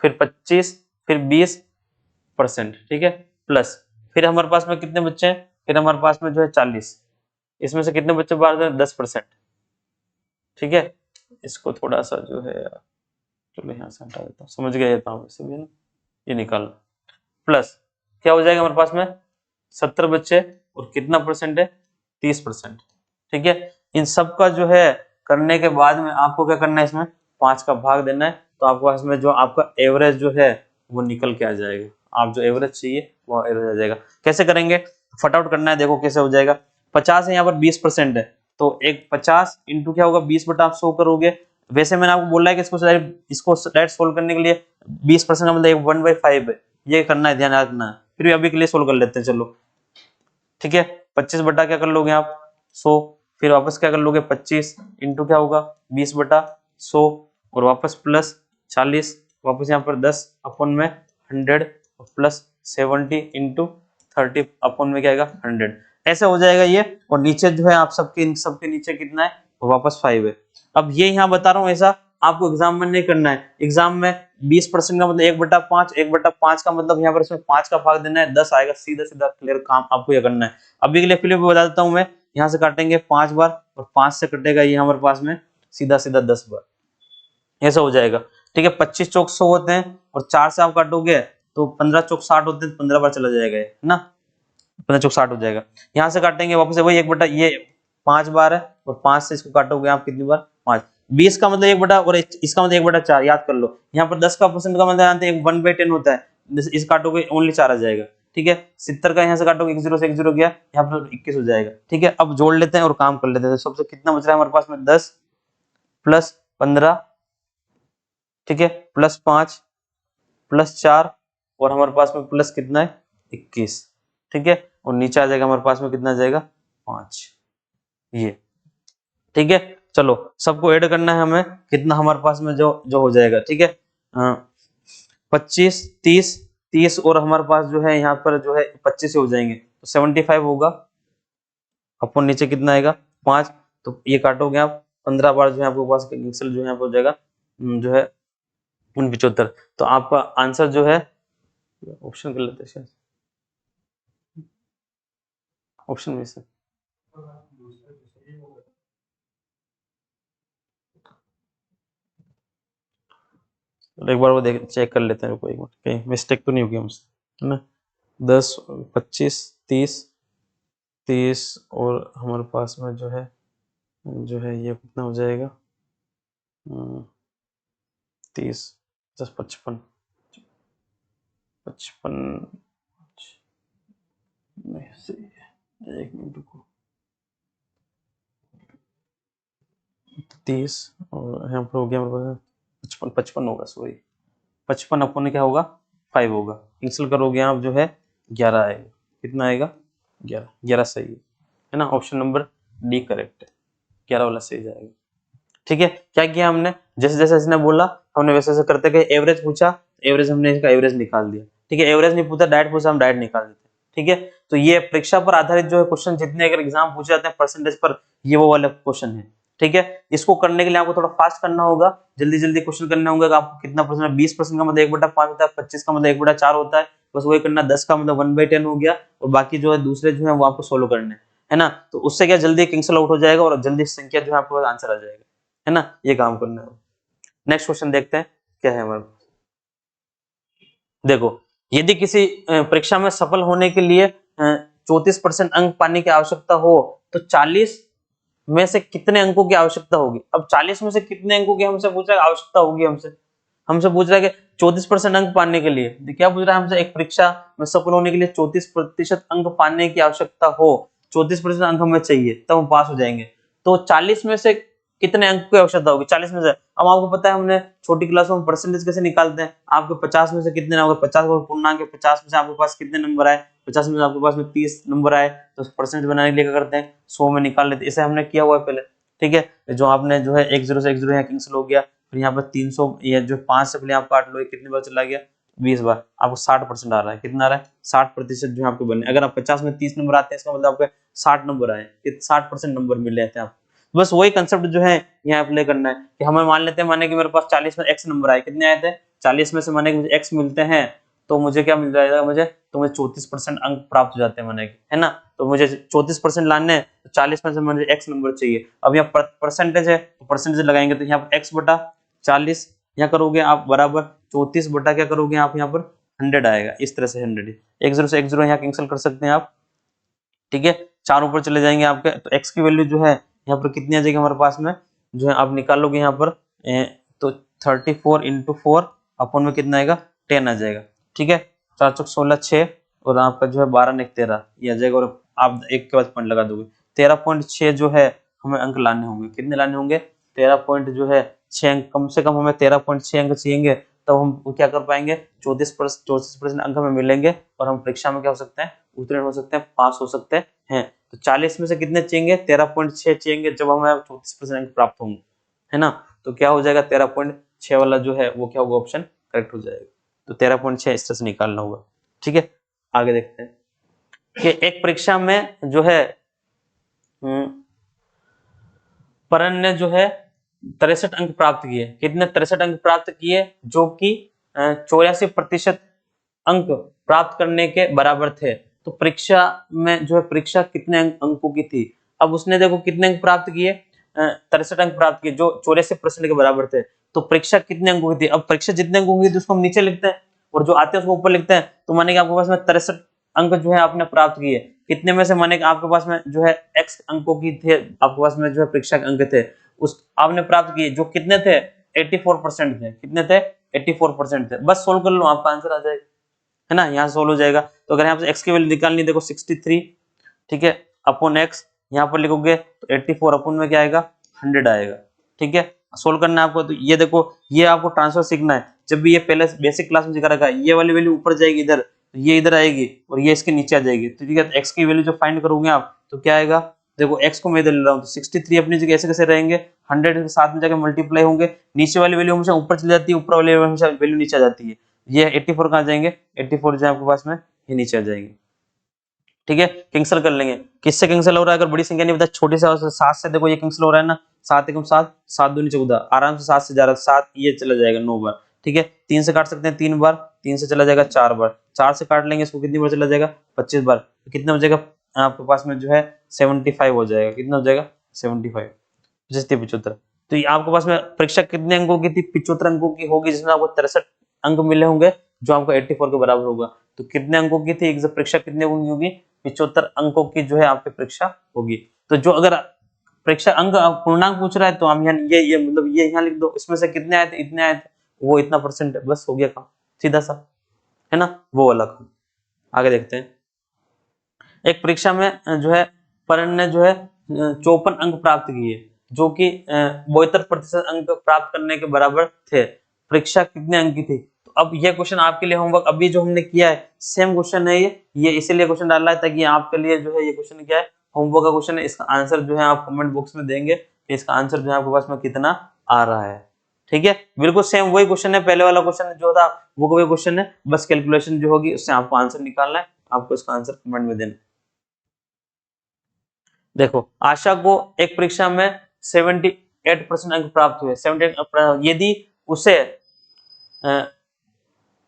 फिर 25, फिर 20%, ठीक है, प्लस फिर हमारे पास में कितने बच्चे हैं? फिर हमारे पास में जो है 40। इसमें से कितने बच्चे बाहर हैं? 10%, ठीक है। इसको थोड़ा सा जो है, चलो यहाँ से हटा देता हूँ, समझ गया था वैसे भी ना, ये निकाल, प्लस क्या हो जाएगा हमारे पास में? 70 बच्चे, और कितना परसेंट है? 30%, ठीक है। इन सब का जो है करने के बाद में आपको क्या करना है? इसमें 5 का भाग देना है, तो आपको इसमें जो आपका एवरेज जो है वो निकल के आ जाएगा। आप जो एवरेज चाहिए वो एवरेज आ जाएगा। कैसे करेंगे? फटाफट करना है, देखो कैसे हो जाएगा। 50 है, यहाँ पर 20% है, तो एक 50 इंटू क्या होगा? 20 बटा आप 100 करोगे। वैसे मैंने आपको बोला है कि इसको डायरेक्ट सोल्व करने के लिए 20% का मतलब 1/5 है, ये करना है, ध्यान रखना है। फिर भी अभी के लिए सोल्व कर लेते हैं, चलो ठीक है। 25 बटा क्या कर लोगे आप? 100। फिर वापस क्या कर लोगे? 25 इंटू क्या होगा? 20 बटा 100, और वापस प्लस 40, वापस यहाँ पर 10 अपन में 100 और प्लस 70 इंटू 30 अपन में क्या आएगा 100, ऐसे हो जाएगा ये। और नीचे जो है आप सबके इन सबके नीचे कितना है तो वापस 5 है। अब ये यहाँ बता रहा हूँ ऐसा आपको एग्जाम में नहीं करना है। एग्जाम में 20% का मतलब 1/5, 1/5 का मतलब यहाँ पर इसमें 5 का भाग देना है, 10 आएगा, सीधा सीधा क्लियर काम आपको ये करना है। अभी के लिए फिर भी बता देता हूँ मैं, यहाँ से काटेंगे 5 बार और 5 से कटेगा ये हमारे पास में सीधा सीधा 10 बार, ऐसा हो जाएगा। ठीक है, 25 चौक 100 होते हैं और 4 से आप काटोगे तो 15 चौक 60 होते हैं, 15 बार चला जाएगा है ना, 15 चौक 60 हो जाएगा। यहाँ से काटेंगे वापस से वही 1/, ये 5 बार है और 5 से इसको काटोगे आप कितनी बार 5, 20 का मतलब 1/, और इसका मतलब 1/4, याद कर लो। यहाँ पर 10 का परसेंट का मतलब जानते हैं 1/10 होता है, इस काटोगे ओनली 4 आ जाएगा। ठीक है, 70 का यहाँ से काटोगे 1 0 से 1 0 गया, यहाँ पर 21 हो जाएगा। ठीक है, अब जोड़ लेते हैं और काम कर लेते हैं। सबसे कितना बच रहा है हमारे पास में 10 प्लस 15, ठीक है, प्लस 5 प्लस 4 और हमारे पास में प्लस कितना है 21। ठीक है, और नीचे आ जाएगा हमारे पास में कितना आ जाएगा 5 ये। ठीक है, चलो सबको ऐड करना है हमें, कितना हमारे पास में जो जो हो जाएगा। ठीक है, 25 30 और हमारे पास जो है यहाँ पर जो है 25 हो जाएंगे तो 75 होगा। अपन नीचे कितना आएगा 5, तो ये काटोगे आप 15 बार जो है आपके पास कैंसिल जो है यहाँ पर हो जाएगा जो है 75। तो आपका आंसर जो है ऑप्शन कर लेते हैं, ऑप्शन में से एक बार वो देख चेक कर लेते हैं, कोई कहीं मिस्टेक तो नहीं होगी हमसे, है ना। 10 25 30 और हमारे पास में जो है ये कितना हो जाएगा 30 10 55 एक मिनट रुको, 30 और यहाँ पर हो गया हमारे पास 55 होगा, सॉरी 55 अपन में क्या होगा 5 होगा, कैंसिल करोगे आप जो है 11 आएगा। कितना आएगा 11, 11 सही है ना, ऑप्शन नंबर डी करेक्ट है, 11 वाला सही जाएगा। ठीक है, क्या किया हमने, जैसे जैसे इसने बोला हमने वैसे वैसे करते गए। एवरेज पूछा, एवरेज हमने इसका एवरेज निकाल दिया। ठीक है, एवरेज नहीं पूछा डायरेक्ट पूछा, हम डायरेक्ट निकाल देते। ठीक है, तो ये परीक्षा पर आधारित जो है क्वेश्चन, जितने अगर एग्जाम पूछे जाते हैं परसेंटेज पर, ये वो वाले क्वेश्चन है। ठीक है, इसको करने के लिए आपको थोड़ा फास्ट करना होगा, जल्दी जल्दी क्वेश्चन करने होंगे। आपको कितना परसेंट, 20% का मतलब 1/5 होता है, 25 का मतलब 1/4 होता है, बस वही करना। 10 का मतलब 1/10 हो गया और बाकी जो है दूसरे जो है वो आपको सोल्व करने है ना। तो उससे क्या जल्दी कैंसिल आउट हो जाएगा और जल्दी संख्या जो है आपको आंसर आ जाएगा, है ना। ये काम करना है। नेक्स्ट क्वेश्चन देखते हैं क्या है हमारे। देखो, यदि किसी परीक्षा में सफल होने के लिए 34% अंक पाने की आवश्यकता हो तो 40 में से कितने अंकों की आवश्यकता होगी। अब 40 में से कितने अंकों की हमसे पूछ रहा है आवश्यकता होगी, हमसे पूछ रहा है कि 34% अंक पाने के लिए, क्या पूछ रहा है हमसे, एक परीक्षा में सफल होने के लिए 34% अंक पाने की आवश्यकता हो, 34% अंक हमें चाहिए तब हम पास हो जाएंगे। तो 40 में से कितने अंक की आवश्यकता होगी 40 में से। अब आपको पता है हमने छोटी क्लासों में परसेंटेज कैसे निकालते हैं, आपके 50 में से कितने होंगे, 50 को पूर्णांक के 50 में से आपके पास कितने नंबर आए, 50 में से आपके पास में 30 नंबर आए, तो परसेंटेज बनाने के लिए क्या करते हैं 100 में निकाल लेते हैं। इसे हमने किया हुआ है पहले। ठीक है, जो आपने जो है 1 0 से 1 0 यहाँ कैंसिल हो गया, फिर यहाँ पर 300 ये जो 5 से पहले आप काट लो, कितनी बार चला गया 20 बार, आपको 60% आ रहा है। कितना आ रहा है 60% जो आपको बने। अगर आप 50 में 30 नंबर आते हैं इसका मतलब आपके 60 नंबर आए, 60% नंबर मिल जाते हैं आपको। बस वही कंसेप्ट जो है यहाँ अप्लाई करना है कि हमें मान लेते हैं, माने कि मेरे पास 40 में x नंबर आए, कितने आए थे 40 में से, माने कि मुझे x मिलते हैं तो मुझे क्या मिल जाएगा, मुझे 34% अंक प्राप्त हो जाते हैं, माने कि, है ना। तो मुझे 34% लाने हैं तो 40 में से मुझे x नंबर चाहिए। अब यहाँ परसेंटेज है तो परसेंटेज लगाएंगे, तो यहाँ पर x/40 यहाँ करोगे आप बराबर 34 बटा क्या करोगे आप यहाँ पर 100 आएगा। इस तरह से 100 1 0 से 1 0 यहाँ कैंसिल कर सकते हैं आप। ठीक है, 4 ऊपर चले जाएंगे आपके, तो x की वैल्यू जो है यहाँ पर कितनी आ जाएगी हमारे पास में, जो है आप निकालोगे यहाँ पर तो 34 इंटू 4 अपन में कितना आएगा 10 आ जाएगा। ठीक है, 4 चौक 16 6 और आपका जो है 12 ने 13 ये आ जाएगा, और आप एक के बाद पॉइंट लगा दोगे। 13.6 जो है हमें अंक लाने होंगे, कितने लाने होंगे 13 पॉइंट जो है 6 अंक, कम से कम हमें 13.6 अंक चाहिए, तब हम क्या कर पाएंगे 34% अंक हमें मिलेंगे और हम परीक्षा में क्या हो सकते हैं उत्तीर्ण हो सकते हैं, पास हो सकते हैं। तो 40 में से कितने चाहिए 13.6 चाहिए, जब हमें 34% अंक प्राप्त होंगे, है ना। तो क्या हो जाएगा 13.6 वाला जो है वो क्या होगा ऑप्शन करेक्ट हो जाएगा। तो 13.6 इस तरह से निकालना होगा। ठीक है, आगे देखते हैं कि एक परीक्षा में जो है परन ने जो है 63 अंक प्राप्त किए। कितने? 63 अंक प्राप्त किए, जो कि 84% अंक प्राप्त करने के बराबर थे। तो परीक्षा में जो है परीक्षा कितने अंकों की थी? अब उसने देखो कितने अंक प्राप्त किए, 63 अंक प्राप्त किए, जो 84% के बराबर थे। तो परीक्षा कितने अंकों की थी? अब परीक्षा जितने अंकों की थी उसको हम नीचे लिखते हैं और जो आते हैं उसको ऊपर लिखते हैं। तो माने कि आपके पास में 63 अंक जो है आपने प्राप्त किए, कितने में से? माने कि आपके पास में जो है x अंकों की थे, आपके पास में जो है परीक्षा के अंक थे, उस आपने प्राप्त किए, जो कितने थे? 84% थे। कितने थे? 84% थे। बस सोल्व कर लो, आपका आंसर आ जाएगा, है ना, यहाँ सोल्व हो जाएगा। तो अगर यहाँ से x की वैल्यू निकालनी, देखो 63, ठीक है, अपॉन x, यहाँ पर लिखोगे तो 84 अपॉन में क्या आएगा? 100 आएगा। ठीक है, सोल्व करना है आपको। तो ये देखो, ये आपको ट्रांसफर सीखना है। जब भी ये पहले बेसिक क्लास में सिखा रखा है, ये वाली वैल्यू ऊपर जाएगी इधर, तो ये इधर आएगी और ये इसके नीचे आ जाएगी। तो ठीक है, एक्स की वैल्यू जो फाइंड करोगे आप, तो क्या आएगा? देखो एक्स को मैं इधर ले रहा हूँ, तो 63 अपनी जगह ऐसे कैसे रहेंगे? 100 के साथ में जाकर मल्टीप्लाई होंगे, नीचे वाली वैल्यू हमेशा ऊपर चली जाती है, ऊपर वाली हमेशा वैल्यू नीचे आ जाती है। ये 84 कहाँ जाएंगे? 84 जो है आपके पास में ये नीचे आ जाएंगे। ठीक है, कैंसिल कर लेंगे। किससे कैंसिल हो रहा है? अगर बड़ी संख्या नहीं बता, छोटी से 7 से देखो ये कैंसिल हो रहा है ना, 7 एकम 7, 7 दूनी 14, आराम से 7 से जा रहा है, 7 ये चला जाएगा 9 बार। ठीक है, 3 से काट सकते हैं 3 बार, 3 से चला जाएगा 4 बार, 4 से काट लेंगे इसको, कितनी बार चला जाएगा? 25 बार। तो कितना हो जाएगा आपके पास में जो है? 75 हो जाएगा। कितना हो जाएगा? 75, 75। तो ये आपके पास में परीक्षा कितने अंकों की थी? 75 अंकों की होगी, जिसमें आपको 63 अंक मिले होंगे, जो आपको 84 के बराबर होगा। तो कितने अंकों की थी एग्जाम परीक्षा? कितने अंकों की होगी? 75 अंकों की जो है आपकी परीक्षा होगी। तो जो अगर परीक्षा अंक पूर्णांक पूछ रहा है, तो हम यहाँ ये मतलब ये यहाँ लिख दो, इसमें से कितने आए थे? इतने आए थे, वो इतना परसेंट है, बस हो गया काम, सीधा सा, है ना, वो वाला काम। आगे देखते हैं, एक परीक्षा में जो है परन ने जो है 54 अंक प्राप्त किए, जो कि 72% अंक प्राप्त करने के बराबर थे। परीक्षा कितने अंक की थी? तो अब ये क्वेश्चन आपके लिए होमवर्क, अभी जो हमने किया है सेम क्वेश्चन है ये इसीलिए क्वेश्चन डाला है ताकि आपके लिए जो है ये क्वेश्चन क्या है, होमवर्क का क्वेश्चन है। इसका आंसर जो है आप कमेंट बॉक्स में देंगे कि इसका आंसर जो है आपके पास में कितना आ रहा है। ठीक है, बिल्कुल सेम वही क्वेश्चन है, पहले वाला क्वेश्चन जो था वो वही क्वेश्चन है, बस कैलकुलेशन जो होगी उससे आपको आंसर निकालना है, आपको इसका आंसर कमेंट में देना। देखो, आशा को एक परीक्षा में 78% अंक प्राप्त हुए, 78, यदि उसे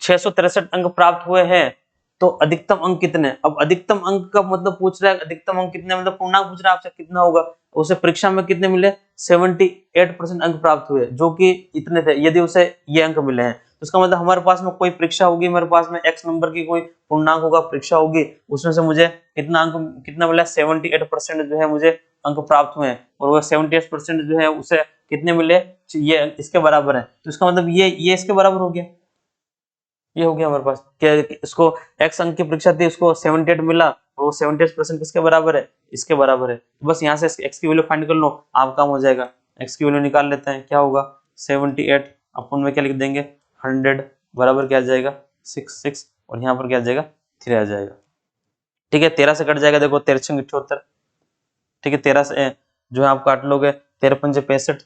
663 अंक प्राप्त हुए हैं, तो अधिकतम अंक कितने? अब अधिकतम अंक का मतलब पूछ रहा है, अधिकतम अंक कितने, मतलब पूर्णांक पूछ रहा है आपसे कितना होगा। उसे परीक्षा में कितने मिले? 78% अंक प्राप्त हुए, जो कि इतने थे। यदि उसे ये अंक मिले हैं, तो इसका मतलब हमारे पास में कोई परीक्षा होगी, मेरे पास में x नंबर की कोई पूर्णांक होगा, परीक्षा होगी, उसमें से मुझे कितना अंक कितना मिला? 78% जो है मुझे अंक प्राप्त हुए हैं, और वो 78% जो है उसे कितने मिले? ये इसके बराबर है। तो इसका मतलब ये इसके बराबर हो गया, ये हो गया हमारे पास क्या, इसको x अंक की परीक्षा थी, उसको 78 मिला, और वो 78% किसके बराबर है? इसके बराबर है। बस यहाँ से x की वैल्यू फाइंड कर लो, आप काम हो जाएगा। x की वैल्यू निकाल लेते हैं, क्या होगा? 78 अपन में क्या लिख देंगे? 100 बराबर क्या आ जाएगा? 6 और यहाँ पर क्या आ जाएगा? 3 आ जाएगा। ठीक है, 13 से कट जाएगा, देखो 13 78। ठीक है, 13 से जो है आप काट लोगे, 13 पंजे 65।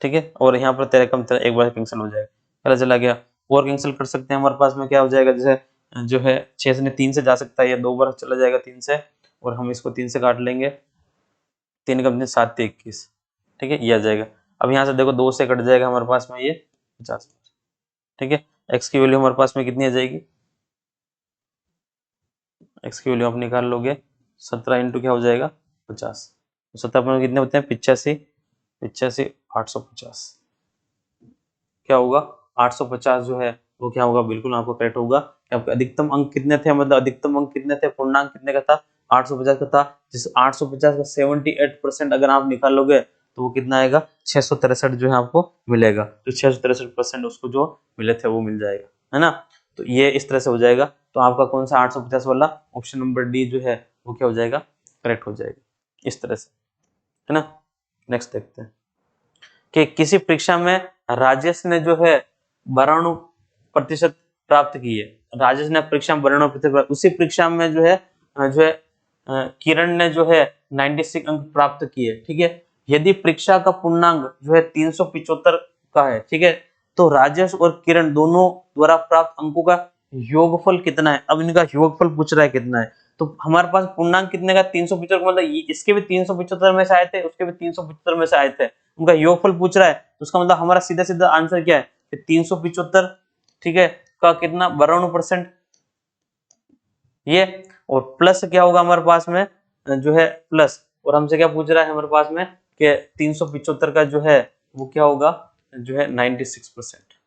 ठीक है, और यहाँ पर 13 कम 13 एक बार कैंसिल हो जाएगा, पता चला गया। और कैंसिल कर सकते हैं, हमारे पास में क्या हो जाएगा, जैसे जो है 6 से 3 से जा सकता है, या 2 बार चला जाएगा 3 से, और हम इसको 3 से काट लेंगे, 3 कम 7 21। ठीक है, ये आ जाएगा। अब यहाँ से देखो 2 से कट जाएगा हमारे पास में ये 50। ठीक है, एक्स की वैल्यू हमारे पास में कितनी आ जाएगी? एक्स की वैल्यू आप निकाल लोगे, 17 इंटू क्या हो जाएगा? 50। 17 पर कितने होते हैं? 85, 85 850। क्या होगा? 850 जो है वो क्या होगा? बिल्कुल आपको करेक्ट होगा। आपके अधिकतम अंक कितने थे, मतलब अधिकतम अंक कितने थे, पूर्णांक कितने का था? 850 का था। जिस 850 का 78% अगर आप निकालोगे तो वो कितना आएगा? 663 जो है आपको मिलेगा। तो 663% उसको जो मिले थे वो मिल जाएगा, है ना। तो ये इस तरह से हो जाएगा। तो आपका कौन सा 850 वाला ऑप्शन नंबर डी जो है वो क्या हो जाएगा? करेक्ट हो जाएगा, इस तरह से, है ना। नेक्स्ट देखते हैं कि किसी परीक्षा में राजेश ने जो है 92% प्राप्त की है। राजेश ने परीक्षा में 92%, उसी परीक्षा में जो है किरण ने जो है 96 अंक प्राप्त किए। ठीक है, यदि परीक्षा का पूर्णांक जो है 375 का है, ठीक है, तो राजेश और किरण दोनों द्वारा प्राप्त अंकों का योगफल कितना है। अब इनका योगफल पूछ रहा है कितना है, तो हमारे पास पूर्णांक कितने का 375, मतलब इसके भी 375 में से आए थे, उसके भी 375 में से आए थे, उनका योगफल पूछ रहा है, तो उसका मतलब हमारा सीधा सीधा आंसर क्या है कि 375, ठीक है, का कितना 92% ये, और प्लस क्या होगा हमारे पास में जो है प्लस, और हमसे क्या पूछ रहा है हमारे पास में कि 375 का जो है वो क्या होगा जो है 96%।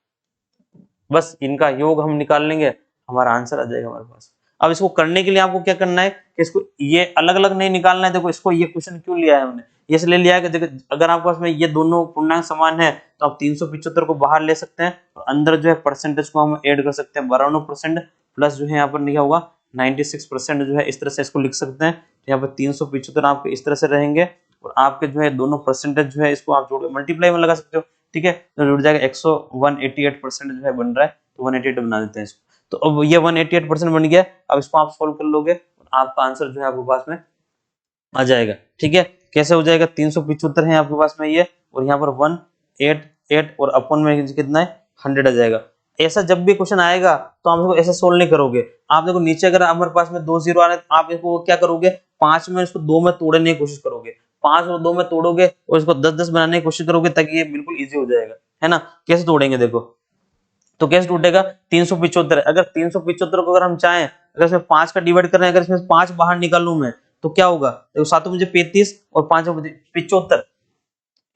बस इनका योग हम निकाल लेंगे, हमारा आंसर आ जाएगा हमारे पास। अब इसको करने के लिए आपको क्या करना है कि इसको ये अलग अलग नहीं निकालना है। देखो इसको ये क्वेश्चन क्यों लिया है हमने, ये इसलिए लिया है कि देखो अगर आपके पास में ये दोनों पूर्णांक समान है तो आप 375 को बाहर ले सकते हैं और अंदर जो है परसेंटेज को हम ऐड कर सकते हैं 92% प्लस जो है यहाँ पर लिखा होगा 96% जो है, इस तरह से इसको लिख सकते हैं। यहाँ पर 375 आपके इस तरह से रहेंगे और आपके जो है दोनों परसेंटेज जो है इसको आप जोड़ मल्टीप्लाई में लगा सकते हो, ठीक है, तो जुड़ जाएगा 188% जो है बन रहा है, तो 188 बना देते हैं इसको। तो अब ये 188% बन गया। अब इसको आप सोल्व कर लोगे आपका आंसर जो है आपके पास में आ जाएगा, ठीक है। कैसे हो जाएगा, 375 है आपके पास में ये, और यहाँ पर 188 और अपन में कितना है 100 आ जाएगा। ऐसा जब भी क्वेश्चन आएगा तो आप इसको ऐसे सोल्व नहीं करोगे। आप देखो नीचे अगर हमारे पास में 2 जीरो आ रहे तो आप इसको क्या करोगे, 5 में इसको 2 में तोड़ने की कोशिश करोगे, 5 और 2 में तोड़ोगे और इसको 10-10 बनाने की कोशिश करोगे ताकि ये बिल्कुल इजी हो जाएगा, है ना। कैसे तोड़ेंगे देखो, तो कैसे टूटेगा, 375, अगर 375 को अगर हम चाहें, अगर इसमें 5 का डिवाइड कर रहे हैं, अगर इसमें 5 बाहर निकालूं मैं तो क्या होगा, देखो 7 मुझे 35 और 5 75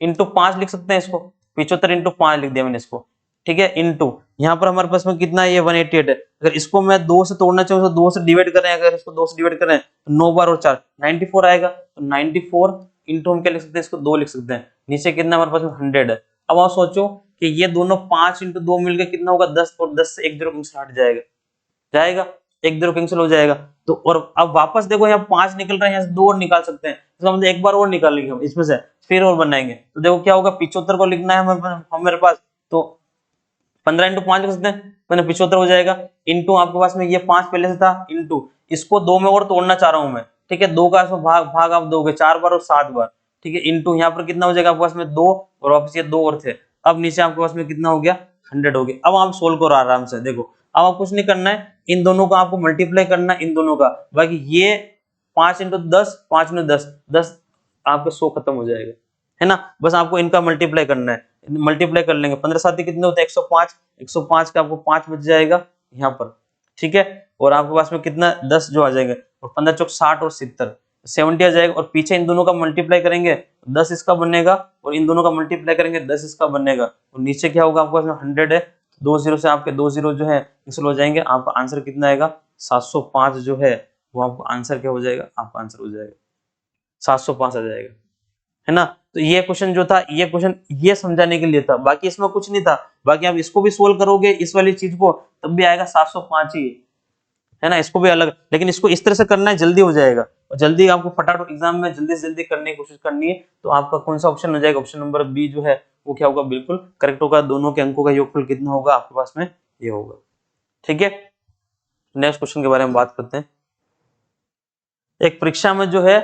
इंटू 5 लिख सकते हैं इसको, 75 इंटू 5 लिख दिया मैंने इसको, ठीक है, इंटू यहाँ पर हमारे पास में कितना है ये 188 है। अगर इसको मैं 2 से तोड़ना चाहूँ तो 2 से डिवाइड करें, अगर इसको 2 से डिवाइड करें तो 9 बार और 4 94 आएगा, तो 94 इंटू हम क्या लिख सकते हैं, इसको 2 लिख सकते हैं, नीचे कितना हमारे पास में 100 है। अब आप सोचो कि ये दोनों 5 इंटू 2 मिलकर कितना होगा 10, और 10 से एक जीरो कैंसिल हट जाएगा, जाएगा एक जीरो कैंसिल हो जाएगा। तो और अब वापस देखो यहाँ 5 निकल रहा है, यहाँ से 2 और निकाल सकते हैं, इसका मतलब एक बार और निकालेंगे हम इसमें से, फिर और बनाएंगे, तो देखो क्या होगा 75 को लिखना है हमारे पास, तो 15 इंटू 5 लिख सकते हैं, मैंने 75 हो जाएगा, इंटू आपके पास में ये 5 पहले से था, इंटू इसको 2 में और तोड़ना चाह रहा हूं मैं, ठीक है, 2 का इसमें भाग भाग आप दोगे 4 बार और 7 बार, ठीक है, इंटू यहाँ पर कितना हो जाएगा आपके पास में 2 और वापस ये 2 और थे, अब नीचे आपके पास में कितना हो गया 100 हो गया। अब आप सोल्व करो आराम से, देखो अब आप कुछ नहीं करना है, इन दोनों का आपको मल्टीप्लाई करना है इन दोनों का, बाकी ये 5 इंटू 10, 5 इंटू 10, 10 आपका 100 खत्म हो जाएगा, है ना। बस आपको इनका मल्टीप्लाई करना है, मल्टीप्लाई कर लेंगे 15 साथी कितने होते हैं 105, 105 का आपको 5 बच जाएगा यहाँ पर, ठीक है, और आपके पास में कितना 10 जो आ जाएंगे, और 15 चौक 60 और 70 70 आ जाएगा, और पीछे इन दोनों का मल्टीप्लाई करेंगे 10 इसका बनेगा, और इन दोनों का मल्टीप्लाई करेंगे 10 इसका बनेगा, और नीचे क्या होगा आपके पास में 100 है, 2 जीरो से आपके 2 जीरो जो है कैंसिल हो जाएंगे, आपका आंसर कितना आएगा 705 जो है वो आपका आंसर क्या हो जाएगा, आपका आंसर हो जाएगा 705 आ जाएगा, है ना। तो ये क्वेश्चन जो था, ये क्वेश्चन ये समझाने के लिए था, बाकी इसमें कुछ नहीं था, बाकी आप इसको भी सोल्व करोगे इस वाली चीज को तब भी आएगा 705 ही, है ना, इसको भी अलग, लेकिन इसको इस तरह से करना है जल्दी हो जाएगा, और जल्दी आपको फटाफट एग्जाम में जल्दी से जल्दी करने की कोशिश करनी है, तो आपका कौन सा ऑप्शन हो जाएगा, ऑप्शन नंबर बी जो है वो क्या होगा, बिल्कुल करेक्ट होगा, दोनों के अंकों का योगफल कितना होगा आपके पास में ये होगा, ठीक है। नेक्स्ट क्वेश्चन के बारे में बात करते हैं। एक परीक्षा में जो है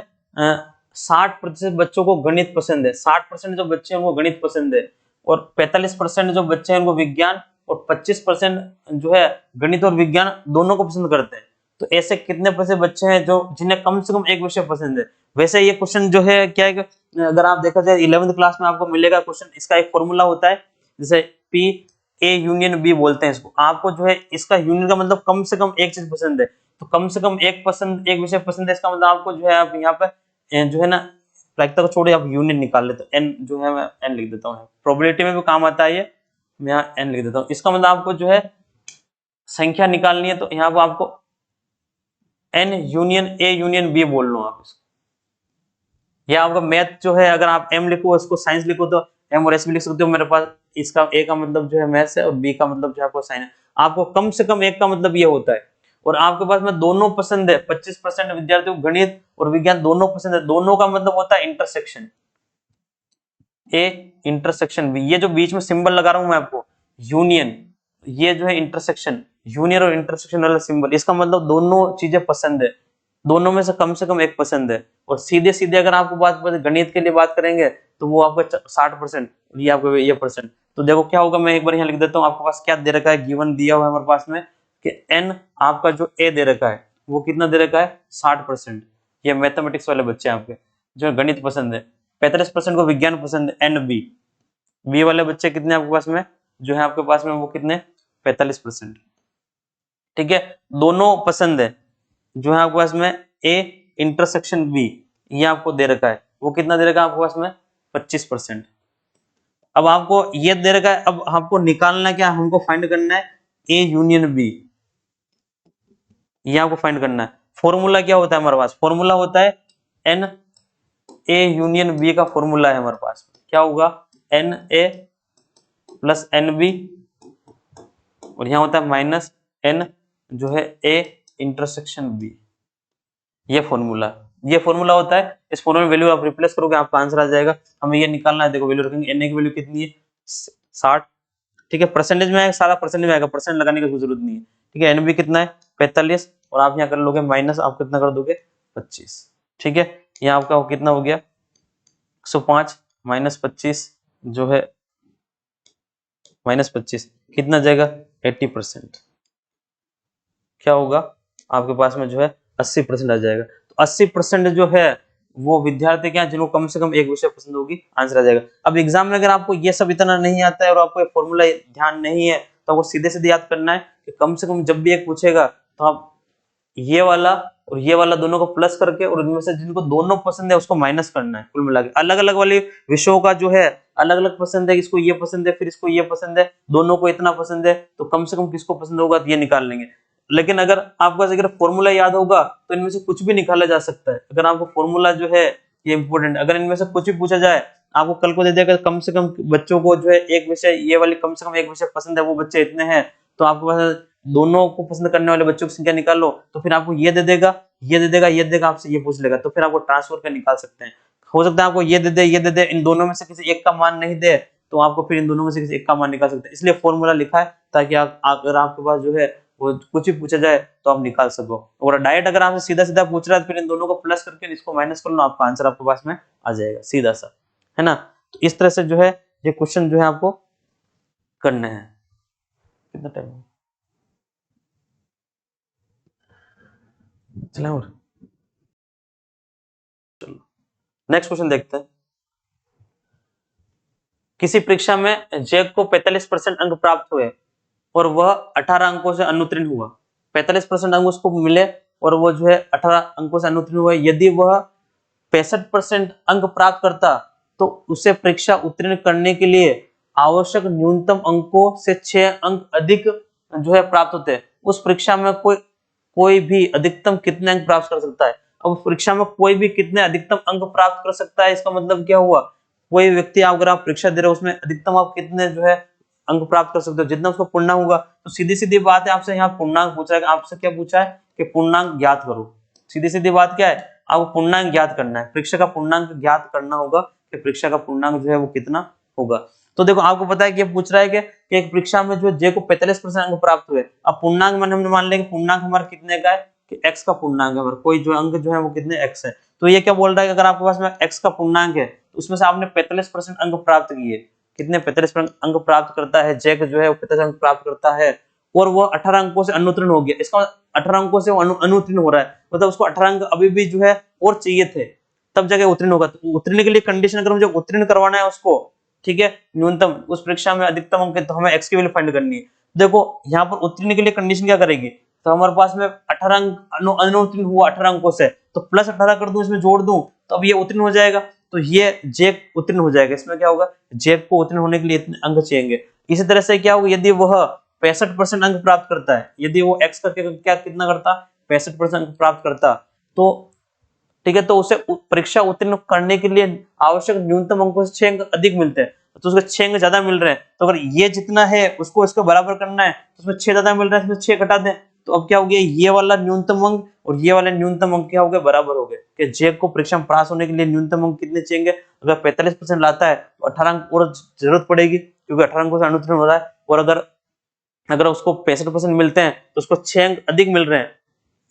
60% बच्चों को गणित पसंद है, 60% जो बच्चे हैं उनको गणित पसंद है, और 45% जो बच्चे हैं उनको विज्ञान, और 25% जो है गणित और विज्ञान दोनों को पसंद करते हैं। तो ऐसे कितने % बच्चे हैं जो जिन्हें कम से कम एक विषय पसंद है। वैसे ये क्वेश्चन जो है क्या है, अगर आप देखा जाए 11th क्लास में आपको मिलेगा क्वेश्चन, इसका एक फॉर्मूला होता है, जैसे पी ए यूनियन बी बोलते हैं इसको, आपको जो है इसका यूनियन का मतलब कम से कम एक चीज पसंद है, तो कम से कम एक विषय पसंद है, इसका मतलब आपको जो है आप यहाँ पे जो है ना प्रायिकता को छोड़े आप यूनियन निकाल लेते हो, एन जो है मैं एन लिख देता हूँ, प्रोबेबिलिटी में भी काम आता है ये, मैं यहाँ एन लिख देता हूँ। इसका मतलब आपको जो है संख्या निकालनी है, तो यहाँ पर आपको an union A union B बोल लो आप इसको, या आपका मैथ जो है अगर आप एम लिखो इसको साइंस लिखो तो एम और एस भी लिख सकते हो, मेरे पास इसका ए का मतलब जो है मैथ्स है और बी का मतलब जो है आपको साइंस है, आपको कम से कम एक का मतलब ये होता है, और आपके पास में दोनों पसंद है, 25% विद्यार्थियों को गणित और विज्ञान दोनों पसंद है, दोनों का मतलब होता है इंटरसेक्शन, ए इंटरसेक्शन बी, ये जो बीच में सिंबल लगा रहा हूं मैं आपको यूनियन, ये जो है इंटरसेक्शन, यूनियन और इंटरसेक्शन वाला सिंबल, इसका मतलब दोनों चीजें पसंद है, दोनों में से कम एक पसंद है। और सीधे सीधे अगर आपको बात गणित के लिए बात करेंगे तो वो आपका 60%, ये आपको ये परसेंट, तो देखो क्या होगा, मैं एक बार यहाँ लिख देता हूँ, आपके पास क्या दे रखा है, गिवन दिया हुआ है हमारे पास में कि n आपका जो a दे रखा है वो कितना दे रखा है 60%। ये मैथमेटिक्स वाले बच्चे हैं आपके जो गणित पसंद है, 45% को विज्ञान पसंद है, NB बी वाले बच्चे कितने आपके पास में जो है आपके पास में वो कितने 45%। ठीक है, दोनों पसंद है जो है आपके पास में A इंटरसेक्शन B ये आपको दे रखा है वो कितना दे रखा है आपके पास में 25%। अब आपको ये दे रखा है, अब आपको निकालना क्या, हमको फाइंड करना है A यूनियन B, ये आपको फाइंड करना है। फॉर्मूला क्या होता है हमारे पास, फॉर्मूला होता है N A यूनियन B का फॉर्मूला है हमारे पास, क्या होगा NA प्लस NB और यहाँ होता है माइनस N जो है A इंटरसेक्शन B, ये फॉर्मूला होता है। इस फॉर्मूला में वैल्यू आप रिप्लेस करोगे आपका आंसर आ जाएगा। हमें ये निकालना है, देखो वैल्यू रखेंगे, NA की वैल्यू कितनी है 60। ठीक है, परसेंटेज में आएगा, सारा परसेंटेज में आएगा, परसेंट लगाने की जरूरत नहीं है। ठीक है, NB कितना है 45 और आप यहाँ कर लोगे माइनस, आप कितना कर दोगे 25। ठीक है, यहाँ आपका कितना हो गया 105 माइनस 25 जो है माइनस 25 कितना जाएगा 80%। क्या होगा आपके पास में जो है 80% आ जाएगा। तो 80% जो है वो विद्यार्थी क्या जिनको कम से कम एक विषय पसंद होगी, आंसर आ जाएगा। अब एग्जाम में अगर आपको ये सब इतना नहीं आता है और आपको ये फॉर्मूला ध्यान नहीं है तो आपको सीधे सीधे याद करना है कि कम से कम जब भी एक पूछेगा तो आप ये वाला और ये वाला दोनों को प्लस करके और इनमें से जिनको दोनों पसंद है उसको माइनस करना है। कुल मिला के अलग अलग वाले विषयों का जो है अलग अलग पसंद है, इसको ये पसंद है फिर इसको ये पसंद है, दोनों को इतना पसंद है तो कम से कम किसको पसंद होगा तो ये निकाल लेंगे। लेकिन अगर आपको अगर फॉर्मूला याद होगा तो इनमें से कुछ भी निकाला जा सकता है। अगर आपको फॉर्मूला जो है ये इंपॉर्टेंट, अगर इनमें से कुछ भी पूछा जाए आपको कल को दे देगा कम से कम बच्चों को जो है एक विषय ये वाली कम से कम एक विषय पसंद है वो बच्चे इतने हैं, तो आपके पास दोनों को पसंद करने वाले बच्चों की संख्या निकाल लो तो फिर आपको ये दे देगा ये दे देगा ये देगा, आपसे ये पूछ लेगा तो फिर आपको ट्रांसफर कर निकाल सकते हैं। हो सकता है आपको ये दे दे ये दे दे, इन दोनों में से किसी एक का मान नहीं दे तो आपको फिर इन दोनों में से किसी एक का मान निकाल सकते हैं। इसलिए फॉर्मूला लिखा है ताकि आप अगर आपके पास जो है वो कुछ भी पूछा जाए तो आप निकाल सको। और डायरेक्ट अगर आपसे सीधा सीधा पूछ रहा है तो फिर इन दोनों को प्लस करके इसको माइनस कर लो, आपका आंसर आपके पास में आ जाएगा सीधा सा, है ना। तो इस तरह से जो है ये क्वेश्चन जो है आपको करने हैं। कितना टाइम चला और चलो नेक्स्ट क्वेश्चन देखते हैं। किसी परीक्षा में जैक को 45% अंक प्राप्त हुए और वह 18 अंकों से अनुत्तीर्ण हुआ। 45% अंक उसको मिले और वो जो है 18 अंकों से अनुत्तीर्ण हुआ। यदि वह 65% अंक प्राप्त करता तो उसे परीक्षा उत्तीर्ण करने के लिए आवश्यक न्यूनतम अंकों से 6 अंक अधिक जो है प्राप्त होते हैं। उस परीक्षा में कोई भी अधिकतम कितने अंक प्राप्त कर सकता है। अब परीक्षा में कोई भी कितने अधिकतम अंक प्राप्त कर सकता है, इसका मतलब क्या हुआ, कोई व्यक्ति अगर आप परीक्षा दे रहे हो उसमें अधिकतम आप कितने जो है अंक प्राप्त कर सकते हो, जितना उसको पूर्णांक होगा। तो सीधी सीधी बात है, आपसे यहाँ पूर्णांक पूछा है, आपसे क्या पूछा है कि पूर्णांक ज्ञात करो। सीधी सीधी बात क्या है, आपको पूर्णांक ज्ञात करना है, परीक्षा का पूर्णांक ज्ञात करना होगा कि परीक्षा का पूर्णांक जो है वो कितना होगा। तो देखो आपको पता है कि पूछ रहा है कि एक परीक्षा में जो जे को 45% अंक प्राप्त हुए। अब पूर्णांक में हमने मान लेंगे पूर्णांक हमारा कितने का है कि x का पूर्णांक है हमारा, कोई जो अंक जो है वो कितने x है। तो ये क्या बोल रहा है कि अगर आपके पास में x का पूर्णांक है तो उसमें से आपने 45% अंक प्राप्त किए, कितने 45% अंक प्राप्त करता है जैक जो है वो 45 अंक प्राप्त करता है और वो 18 अंकों से अनुत्तीर्ण हो गया। इसका 18 अंकों से अनुत्तीर्ण हो रहा है, मतलब उसको 18 अंक अभी भी जो है और चाहिए थे तब जाके उत्तीर्ण होगा। तो उत्तीर्ण के लिए कंडीशन अगर मुझे उत्तीर्ण करवाना है उसको, ठीक है, न्यूनतम उस परीक्षा में अधिकतम अंक तो हमें x की वैल्यू फाइंड करनी है। देखो यहाँ पर उत्तीर्ण के लिए कंडीशन क्या करेगी, तो हमारे पास में 18 अंक अनुत्तीर्ण हुआ 18 अंकों से, तो प्लस 18 कर दूं इसमें जोड़ दूं तो अब ये उत्तीर्ण हो जाएगा। तो ये जेक उत्तीर्ण हो जाएगा। इसमें क्या होगा, जेक को उत्तीर्ण होने के लिए इतने अंक चाहिए। इसी तरह से क्या होगा, यदि वह 65% अंक प्राप्त करता है, यदि वो x का क्या कितना करता 65% अंक प्राप्त करता तो ठीक है, तो उसे परीक्षा उत्तीर्ण करने के लिए आवश्यक न्यूनतम अंकों से 6 अंक अधिक मिलते हैं। तो उसको 6 अंक ज्यादा मिल रहे हैं, तो अगर ये जितना है उसको इसको बराबर करना है तो उसमें 6 ज्यादा मिल रहा है, इसमें 6 घटा दें तो अब क्या हो गया, ये वाला न्यूनतम अंक और ये वाला न्यूनतम अंक क्या हो गए, बराबर हो गए। कि जेक को परीक्षा में पास होने के लिए न्यूनतम अंक कितने चाहिए, अगर 45% लाता है तो 18 अंक और जरूरत पड़ेगी क्योंकि 18 अंकों से अनुत्तीर्ण हो रहा है। और अगर उसको 65% मिलते हैं तो उसको 6 अंक अधिक मिल रहे हैं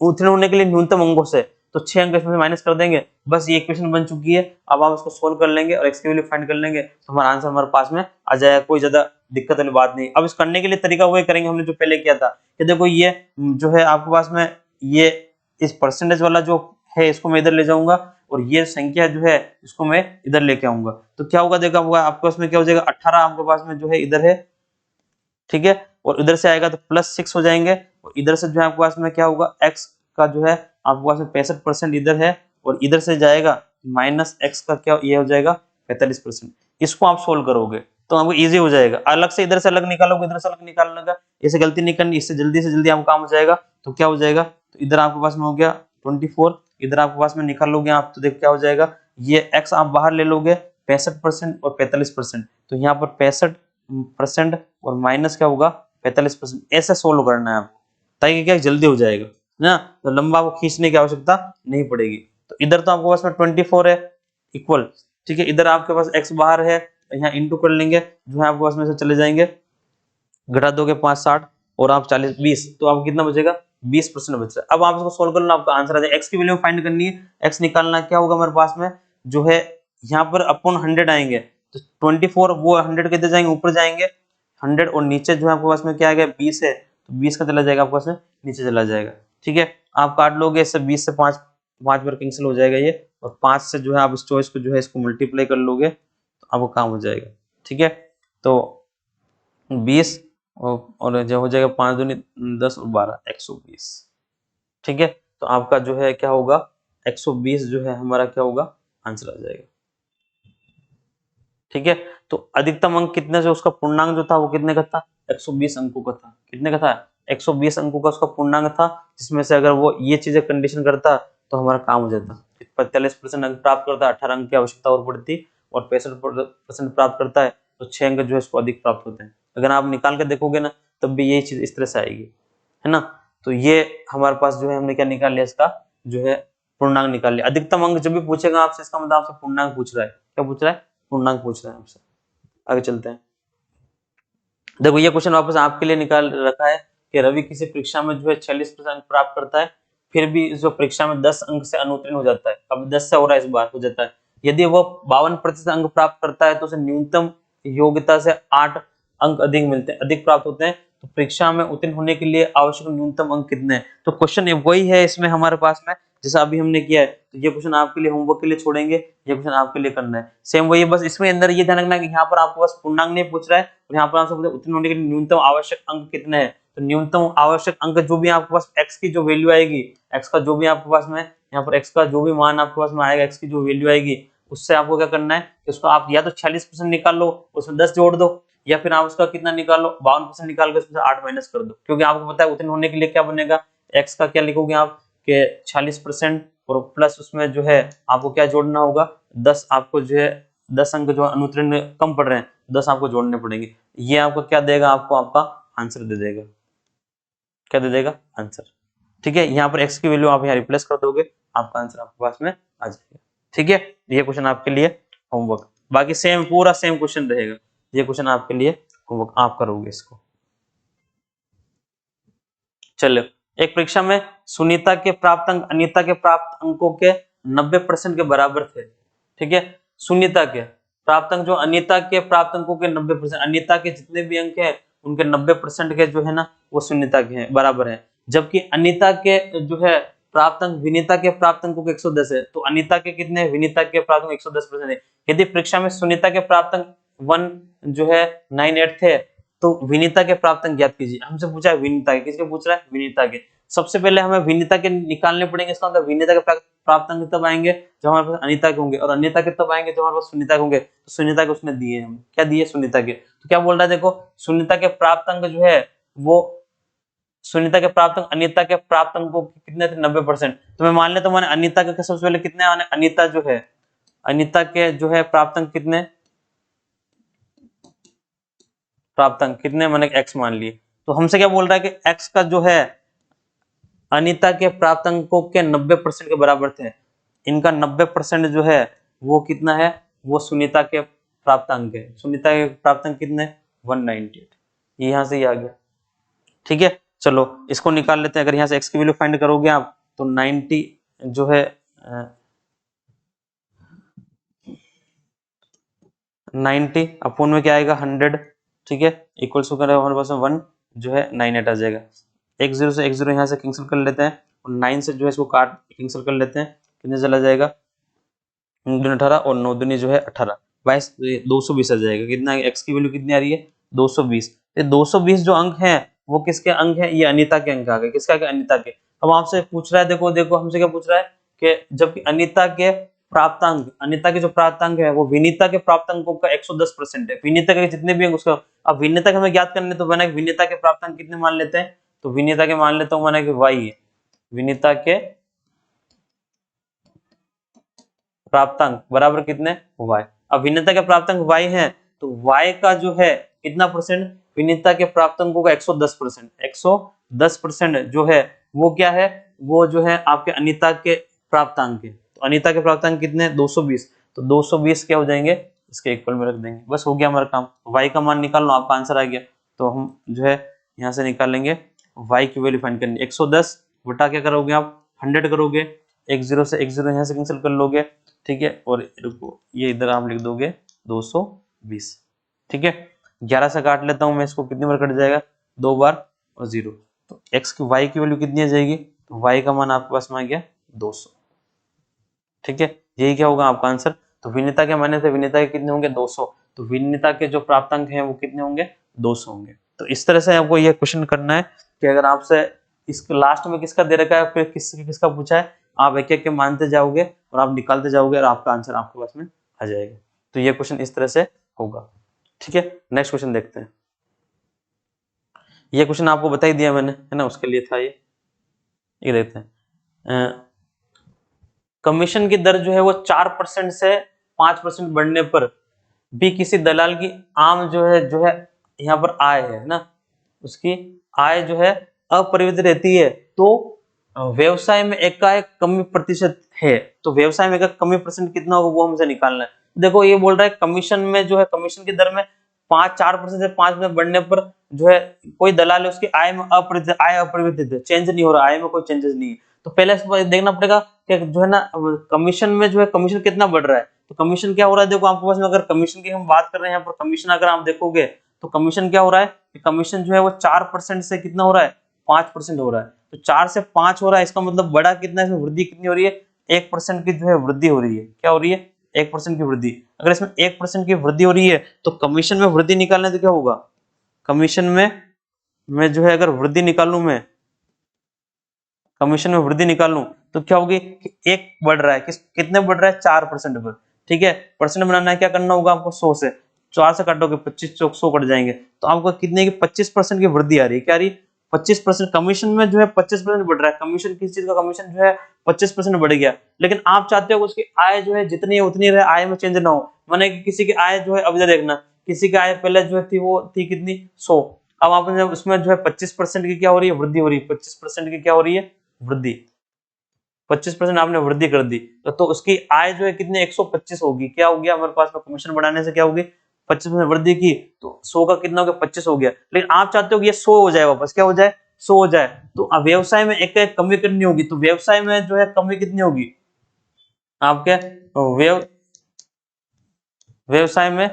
उत्तीर्ण होने के लिए न्यूनतम अंकों से, तो 6 अंक इसमें माइनस कर देंगे, बस ये इक्वेशन बन चुकी है। अब आप इसको सोल्व कर लेंगे और x की वैल्यू फाइंड कर लेंगे तो हमारा आंसर हमारे पास में आ जाएगा, कोई ज्यादा दिक्कत वाली बात नहीं। अब इस करने के लिए तरीका वही करेंगे हमने जो पहले किया था कि देखो ये जो है आपके पास में ये इस परसेंटेज वाला जो है इसको मैं इधर ले जाऊंगा और ये संख्या जो है इसको मैं इधर लेके आऊंगा, तो क्या होगा देखा होगा आपके पास में क्या हो जाएगा 18 आपके पास में जो है इधर है, ठीक है, और इधर से आएगा तो +6 हो जाएंगे और इधर से जो है आपके पास में क्या होगा x का जो है आपके पास में 65% इधर है और इधर से जाएगा -x का क्या ये हो जाएगा 45%। इसको आप सोल्व करोगे तो आपको इजी हो जाएगा, अलग से इधर से अलग निकालोगे इधर से अलग निकालने का ऐसे गलती नहीं करनी, इससे जल्दी से जल्दी आपका काम हो जाएगा। तो क्या हो जाएगा, तो इधर आपके पास में हो गया 24, इधर आपके पास में निकाल लोगे आप तो देखो क्या हो जाएगा, ये x आप बाहर ले लोगे 65% और 45%, तो यहाँ पर 65% और माइनस क्या होगा 45%, ऐसे सोल्व करना है आपको ताकि क्या जल्दी हो जाएगा ना, तो लंबा को खींचने की आवश्यकता नहीं पड़ेगी। तो इधर तो आपके पास में 24 है इक्वल, ठीक है, इधर आपके पास x बाहर है, यहाँ इंटू कर लेंगे जो है आपके पास में से चले जाएंगे, घटा दोगे 5 60 और आप 40 20, तो आपको कितना बचेगा 20% बच रहा है। अब आप इसको सोल्व कर लो आपका आंसर आ जाएगा। x की वैल्यू फाइंड करनी है, x निकालना क्या होगा हमारे पास में जो है यहाँ पर अपॉन 100 आएंगे, तो 24 वो 100 के इधर जाएंगे ऊपर जाएंगे 100 और नीचे जो है आपके पास में क्या आ गया 20 है, तो 20 का चला जाएगा आपके पास में नीचे चला जाएगा, ठीक है, आप काट लोगे इससे 20 से 5 बार कैंसिल हो जाएगा ये, और 5 से जो है आप इस चॉइस को जो है इसको मल्टीप्लाई कर लोगे तो आपको काम हो जाएगा, ठीक है। तो 20 और जो हो जाएगा 5 दूनी 10 और 12 120, ठीक है, तो आपका जो है क्या होगा 120 जो है हमारा क्या होगा आंसर आ जाएगा, ठीक है। तो अधिकतम अंक कितने से उसका पूर्णांक जो था वो कितने का था 120 अंकों का था, कितने का था 120 अंकों का उसका पूर्णांक था, जिसमें से अगर वो ये चीजें कंडीशन करता तो हमारा काम हो जाता, 45% अंक प्राप्त करता 18 अंक की आवश्यकता और पड़ती, और 65% प्राप्त करता है तो 6 अंक जो है इसको अधिक प्राप्त होते हैं। अगर आप निकाल के देखोगे ना तब भी यही चीज इस तरह से आएगी, है ना। तो ये हमारे पास जो है हमने क्या निकाल लिया इसका जो है पूर्णांक निकाल लिया। अधिकतम अंक जब भी पूछेगा आपसे इसका मतलब आपसे पूर्णांक पूछ रहा है, क्या पूछ रहा है पूर्णांक पूछ रहा है आपसे। आगे चलते हैं, देखो ये क्वेश्चन वापस आपके लिए निकाल रखा है कि रवि किसी परीक्षा में जो है 46% अंक प्राप्त करता है, फिर भी जो परीक्षा में 10 अंक से अनुत्तीर्ण हो जाता है, अब 10 से हो रहा है इस बार हो जाता है, यदि वो 52% अंक प्राप्त करता है तो उसे न्यूनतम योग्यता से 8 अंक अधिक मिलते हैं अधिक प्राप्त होते हैं, तो परीक्षा में उत्तीर्ण होने के लिए आवश्यक न्यूनतम अंक कितने हैं। तो क्वेश्चन वही है इसमें हमारे पास में जैसा अभी हमने किया है, तो ये क्वेश्चन आपके लिए होमवर्क के लिए छोड़ेंगे, ये क्वेश्चन आपके लिए करना है सेम वही, बस इसमें अंदर ये ध्यान रखना है कि यहाँ पर आपको बस पूर्णांक नहीं पूछ रहा है और यहाँ पर आपसे उत्तीर्ण होने के लिए न्यूनतम आवश्यक अंक कितने हैं, तो न्यूनतम आवश्यक अंक जो भी आपके पास x की जो वैल्यू आएगी, x का जो भी आपके पास में यहाँ पर x का जो भी मान आपके पास में आएगा, x की जो वैल्यू आएगी उससे आपको क्या करना है, उसको आप या तो 46% निकाल लो उसमें 10 जोड़ दो, या फिर आप उसका कितना निकाल लो 52% निकाल के उसमें 8 माइनस कर दो, क्योंकि आपको पता है उत्तीर्ण होने के लिए क्या बनेगा x का क्या लिखोगे आप कि 40% और प्लस उसमें जो है आपको क्या जोड़ना होगा 10, आपको जो है 10 अंक जो अनुत्तीर्ण कम पड़ रहे हैं 10 आपको जोड़ने पड़ेंगे, ये आपको क्या देगा आपको आपका आंसर दे देगा, क्या दे देगा आंसर, ठीक है। यहाँ पर x की वैल्यू आप यहाँ रिप्लेस कर दोगे आपका आंसर आपके पास में आ जाएगा, ठीक है। ये क्वेश्चन आपके लिए होमवर्क, बाकी सेम पूरा सेम क्वेश्चन रहेगा, ये क्वेश्चन आपके लिए होमवर्क आप करोगे इसको। चलो, एक परीक्षा में सुनीता के प्राप्त अंक अनीता के प्राप्त अंकों के 90% के बराबर थे, ठीक है। सुनीता के प्राप्त अंक जो अनीता के प्राप्त अंकों के 90%, अनीता के जितने भी अंक हैं उनके 90% के जो है ना वो सुनीता के हैं बराबर है, जबकि अनीता के जो है प्राप्त अंक विनीता के प्राप्त अंकों के 110 है, तो अनीता के कितने विनीता के प्राप्त अंक 110% है। यदि परीक्षा में सुनीता के प्राप्त अंक 1 जो है 98 थे तो विनीता के प्राप्त अंक ज्ञात कीजिए, हमसे पूछा है विनीता के, किसके पूछ रहा है विनीता के। सबसे पहले हमें विनीता के निकालने पड़ेंगे, इसका मतलब विनीता के प्राप्त अंक तब आएंगे जब हमारे पास अनीता के होंगे, और अनीता के तब आएंगे जब हमारे पास सुनीता के होंगे, तो सुनीता के उसने दिए हम क्या दिए सुनीता के, तो क्या बोल रहा है देखो सुनीता के प्राप्त अंक जो है वो सुनीता के प्राप्त अंक अनीता के प्राप्त अंकों कितने थे 90%, तो मैं मान लेता हूँ अनीता के सबसे पहले कितने आने, अनीता जो है अनीता के जो है प्राप्त अंक कितने प्राप्त अंक कितने मैंने x मान लिए, तो हमसे क्या बोल रहा है कि x का जो है अनीता के प्राप्त अंकों के 90% के बराबर थे, इनका 90% जो है वो कितना है वो सुनीता के प्राप्त अंक है, सुनीता के प्राप्त अंक कितने 198, ये यहां से ही आ गया, ठीक है। चलो इसको निकाल लेते हैं, अगर यहाँ से x की वैल्यू फाइंड करोगे आप तो 90 जो है 90 अपोन में क्या आएगा 100, ठीक है, इक्वल्स टू हमारे पास 1 जो है 98 आ जाएगा, एक जीरो से एक जीरो यहाँ से कैंसिल कर लेते हैं और 9 से जो है इसको काट कैंसिल कर लेते हैं, कितने चला जाएगा 18 और 9 दूनी जो है 18, 22 220 आ जाएगा। कितना एक्स की वैल्यू कितनी आ रही है 220। ये 220 जो अंक है वो किसके अंक है, ये अनीता के अंक आ गए। किसका के, अनीता के। अब आपसे पूछ रहा है, देखो देखो हमसे क्या पूछ रहा है कि जबकि अनीता के प्राप्तांक, अनीता के जो प्राप्तांक है वो विनीता के प्राप्तांकों का 110% है। विनीता के जितने भी अंक उसका, अब विनीता के हमें ज्ञात करने तो बना विनीता के प्राप्तांक कितने मान लेते हैं, तो विनीता के मान लेता हूं मैंने कि y है, विनीता के प्राप्तांक बराबर कितने y। अब विनीता के प्राप्तांक y है तो y का जो है कितना परसेंट, विनीता के प्राप्तांकों का 110%, 110% जो है वो क्या है, वो जो है आपके अनीता के प्राप्तांक है। तो अनीता के प्राप्तांक कितने 220, तो 220 क्या हो जाएंगे इसके इक्वल में रख देंगे, बस हो गया हमारा काम। y का मान निकाल लो, आपका आंसर आ गया। तो हम जो है यहाँ से निकाल लेंगे y की वैल्यू फाइंड करनी, 110 बटा क्या करोगे आप 100 करोगे, एक जीरो से एक जीरो यहाँ से कैंसिल कर लोगे, ठीक है, और रुको ये इधर आप लिख दोगे 220, ठीक है। 11 से काट लेता हूं मैं इसको, कितनी बार कट जाएगा 2 बार और 0, तो x की y की वैल्यू कितनी आ जाएगी, तो y का मान आपके पास में आ गया 200, ठीक है। यही क्या होगा आपका आंसर। तो विनीता के माने थे, विनीता के कितने होंगे 200, तो विनीता के जो प्राप्तांक हैं वो कितने होंगे 200 होंगे। तो इस तरह से आपको ये क्वेश्चन करना है कि अगर आपसे इसके लास्ट में किसका दे रखा है फिर किसका पूछा है, आप एक एक के मानते जाओगे और आप निकालते जाओगे और आपका आंसर आपके पास में आ जाएगा। तो ये क्वेश्चन इस तरह से होगा, ठीक है। नेक्स्ट क्वेश्चन देखते हैं। ये क्वेश्चन आपको बता ही दिया मैंने, है ना, उसके लिए था ये देखते हैं। कमीशन की दर जो है वो 4% से 5% बढ़ने पर भी किसी दलाल की आम जो है यहाँ पर आय है ना, उसकी आय जो है अपरिवर्तित रहती है, तो व्यवसाय में एकाएक कमी प्रतिशत है, तो व्यवसाय में एकाएक कमी परसेंट कितना होगा वो हमसे निकालना है। देखो ये बोल रहा है कमीशन में जो है, कमीशन की दर में 4% से 5% बढ़ने पर जो है कोई दलाल है उसकी आय में अपरिवर्तित है, चेंज नहीं हो रहा, आय में कोई चेंजेस नहीं है। तो पहले देखना पड़ेगा कि जो है ना कमीशन में जो है कमीशन कितना बढ़ रहा है, तो कमीशन क्या हो रहा है, देखो आपके पास में अगर कमीशन की हम बात कर रहे हैं यहाँ पर, कमीशन अगर आप देखोगे तो कमीशन क्या हो रहा है, कमीशन जो है वो 4% से कितना हो रहा है 5% हो रहा है, तो 4 से 5 हो रहा है, इसका मतलब बड़ा कितना है, इसमें वृद्धि कितनी हो रही है 1% की जो है वृद्धि हो रही है, क्या हो रही है 1% की वृद्धि। अगर इसमें 1% की वृद्धि हो रही है तो कमीशन में वृद्धि निकालने तो क्या होगा, कमीशन में जो है अगर वृद्धि निकालूं मैं, कमीशन में वृद्धि निकालूं तो क्या होगी कि एक बढ़ रहा है, कितने बढ़ रहा है 4% पर, ठीक है। परसेंट बनाना है, क्या करना होगा आपको 100 से 4 से काटोगे 25 चौक 100 कट जाएंगे, तो आपको कितने की 25% की वृद्धि आ रही है, क्या आ रही है 25%। कमीशन में जो है 25% बढ़ रहा है, कमीशन किस चीज का, कमीशन जो है 25% बढ़ गया, लेकिन आप चाहते हो उसकी आय जो है जितनी है उतनी रहे, आय में चेंज ना हो, माने कि किसी की आय जो है, अब देखना किसी की आय पहले जो थी वो थी कितनी 100, अब आपने उसमें जो है 25% की क्या हो रही है वृद्धि हो रही है, 25% की क्या हो रही है वृद्धि, 25% आपने वृद्धि कर दी, तो उसकी आय जो है कितने 125 होगी, क्या हो गया हमारे पास में कमीशन बढ़ाने से क्या होगी 25% वृद्धि की, तो 100 का कितना हो गया 25 हो गया, लेकिन आप चाहते हो कि ये 100 हो जाए, वापस क्या हो जाए 100 हो जाए, तो अब व्यवसाय में एक कमी करनी होगी, तो व्यवसाय में जो है कमी कितनी होगी आपके व्यवसाय में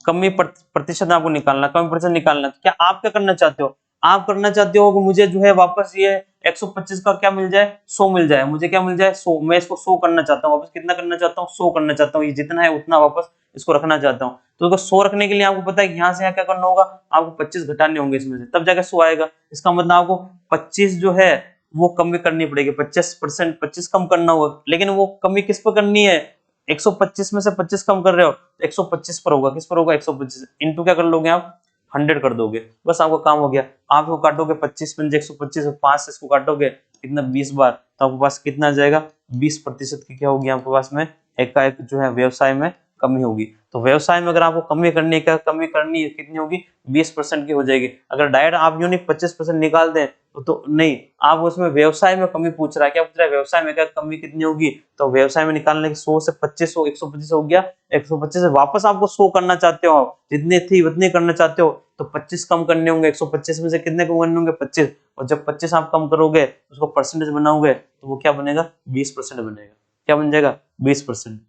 कमी प्रतिशत आपको निकालना, कमी प्रतिशत निकालना, तो क्या आप क्या करना चाहते हो, आप करना चाहते हो कि मुझे जो है वापस ये 125 का क्या मिल जाए 100 मिल जाए, मुझे क्या मिल जाए 100, मैं इसको 100 करना चाहता हूँ, वापस कितना करना चाहता हूँ 100 करना चाहता हूँ, ये जितना है उतना वापस इसको रखना चाहता हूँ। तो इसको 100 रखने के लिए आपको पता है कि यहाँ से यहाँ क्या करना होगा, आपको 25 घटाने होंगे इसमें से, तब जाकर 100 आएगा। इसका मतलब आपको 25 जो है वो कमी करनी पड़ेगी, 25%, 25 कम करना होगा, लेकिन वो कमी किस पर करनी है, 125 में से 25 कम कर रहे हो तो 125 पर होगा, किस पर होगा 125, इंटू क्या कर लोगे आप 100 कर दोगे, बस आपका काम हो गया। आप इसको काटोगे 25 में 125 और 5 से इसको काटोगे कितना 20 बार, तो आपके पास कितना आ जाएगा 20% की क्या होगी आपके पास में एकाएक जो है व्यवसाय में कमी होगी। तो व्यवसाय में अगर आपको कमी करनी है, कितनी होगी 20% की हो जाएगी। अगर डायरेक्ट आप यूनिक 25% निकाल दें तो नहीं, आप उसमें व्यवसाय में कमी पूछ रहा है, क्या पूछ रहा है व्यवसाय में क्या कमी कितनी होगी, तो व्यवसाय में निकालने की 100 से 25 हो 125 हो गया, 125 से वापस आपको 100 करना चाहते हो, आप जितनी थी उतनी करना चाहते हो, तो 25 कम करने होंगे, 125 में से कितने कम करने होंगे 25, और जब 25 आप कम करोगे उसको परसेंटेज बनाओगे तो वो क्या बनेगा 20% बनेगा, क्या बन जाएगा 20%,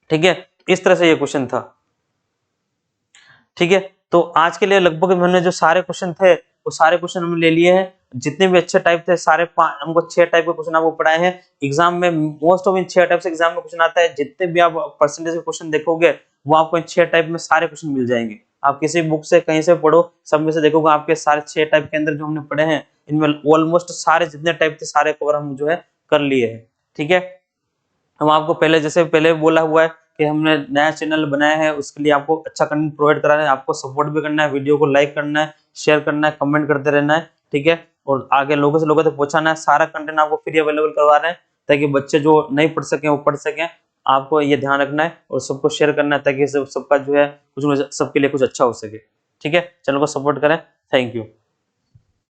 ठीक है। इस तरह से ये क्वेश्चन था, ठीक है। तो आज के लिए लगभग मैंने जो सारे क्वेश्चन थे वो सारे क्वेश्चन हमने ले लिए हैं। जितने भी अच्छे टाइप थे सारे हमको 6 टाइप के क्वेश्चन आपको पढ़ाए हैं। एग्जाम में मोस्ट ऑफ इन 6 टाइप से एग्जाम में क्वेश्चन आता है। जितने भी आप परसेंटेज के क्वेश्चन देखोगे वो आपको इन 6 टाइप में सारे क्वेश्चन मिल जाएंगे। आप किसी बुक से कहीं से पढ़ो, सब में से देखोगे आपके सारे 6 टाइप के अंदर जो हमने पढ़े हैं इनमें ऑलमोस्ट सारे जितने टाइप थे सारे कवर हम जो है कर लिए हैं। ठीक है, हम आपको पहले जैसे पहले बोला हुआ है कि हमने नया चैनल बनाया है, उसके लिए आपको अच्छा कंटेंट प्रोवाइड कराना है, आपको सपोर्ट भी करना है, वीडियो को लाइक करना है, शेयर करना है, कमेंट करते रहना है। ठीक है, और आगे लोगों से लोगों तक पहुंचाना है। सारा कंटेंट आपको फ्री अवेलेबल करवा रहे हैं ताकि बच्चे जो नहीं पढ़ सके वो पढ़ सकें। आपको ये ध्यान रखना है और सबको शेयर करना है ताकि सबका जो है कुछ सबके लिए कुछ अच्छा हो सके। ठीक है, चैनल को सपोर्ट करें। Thank you.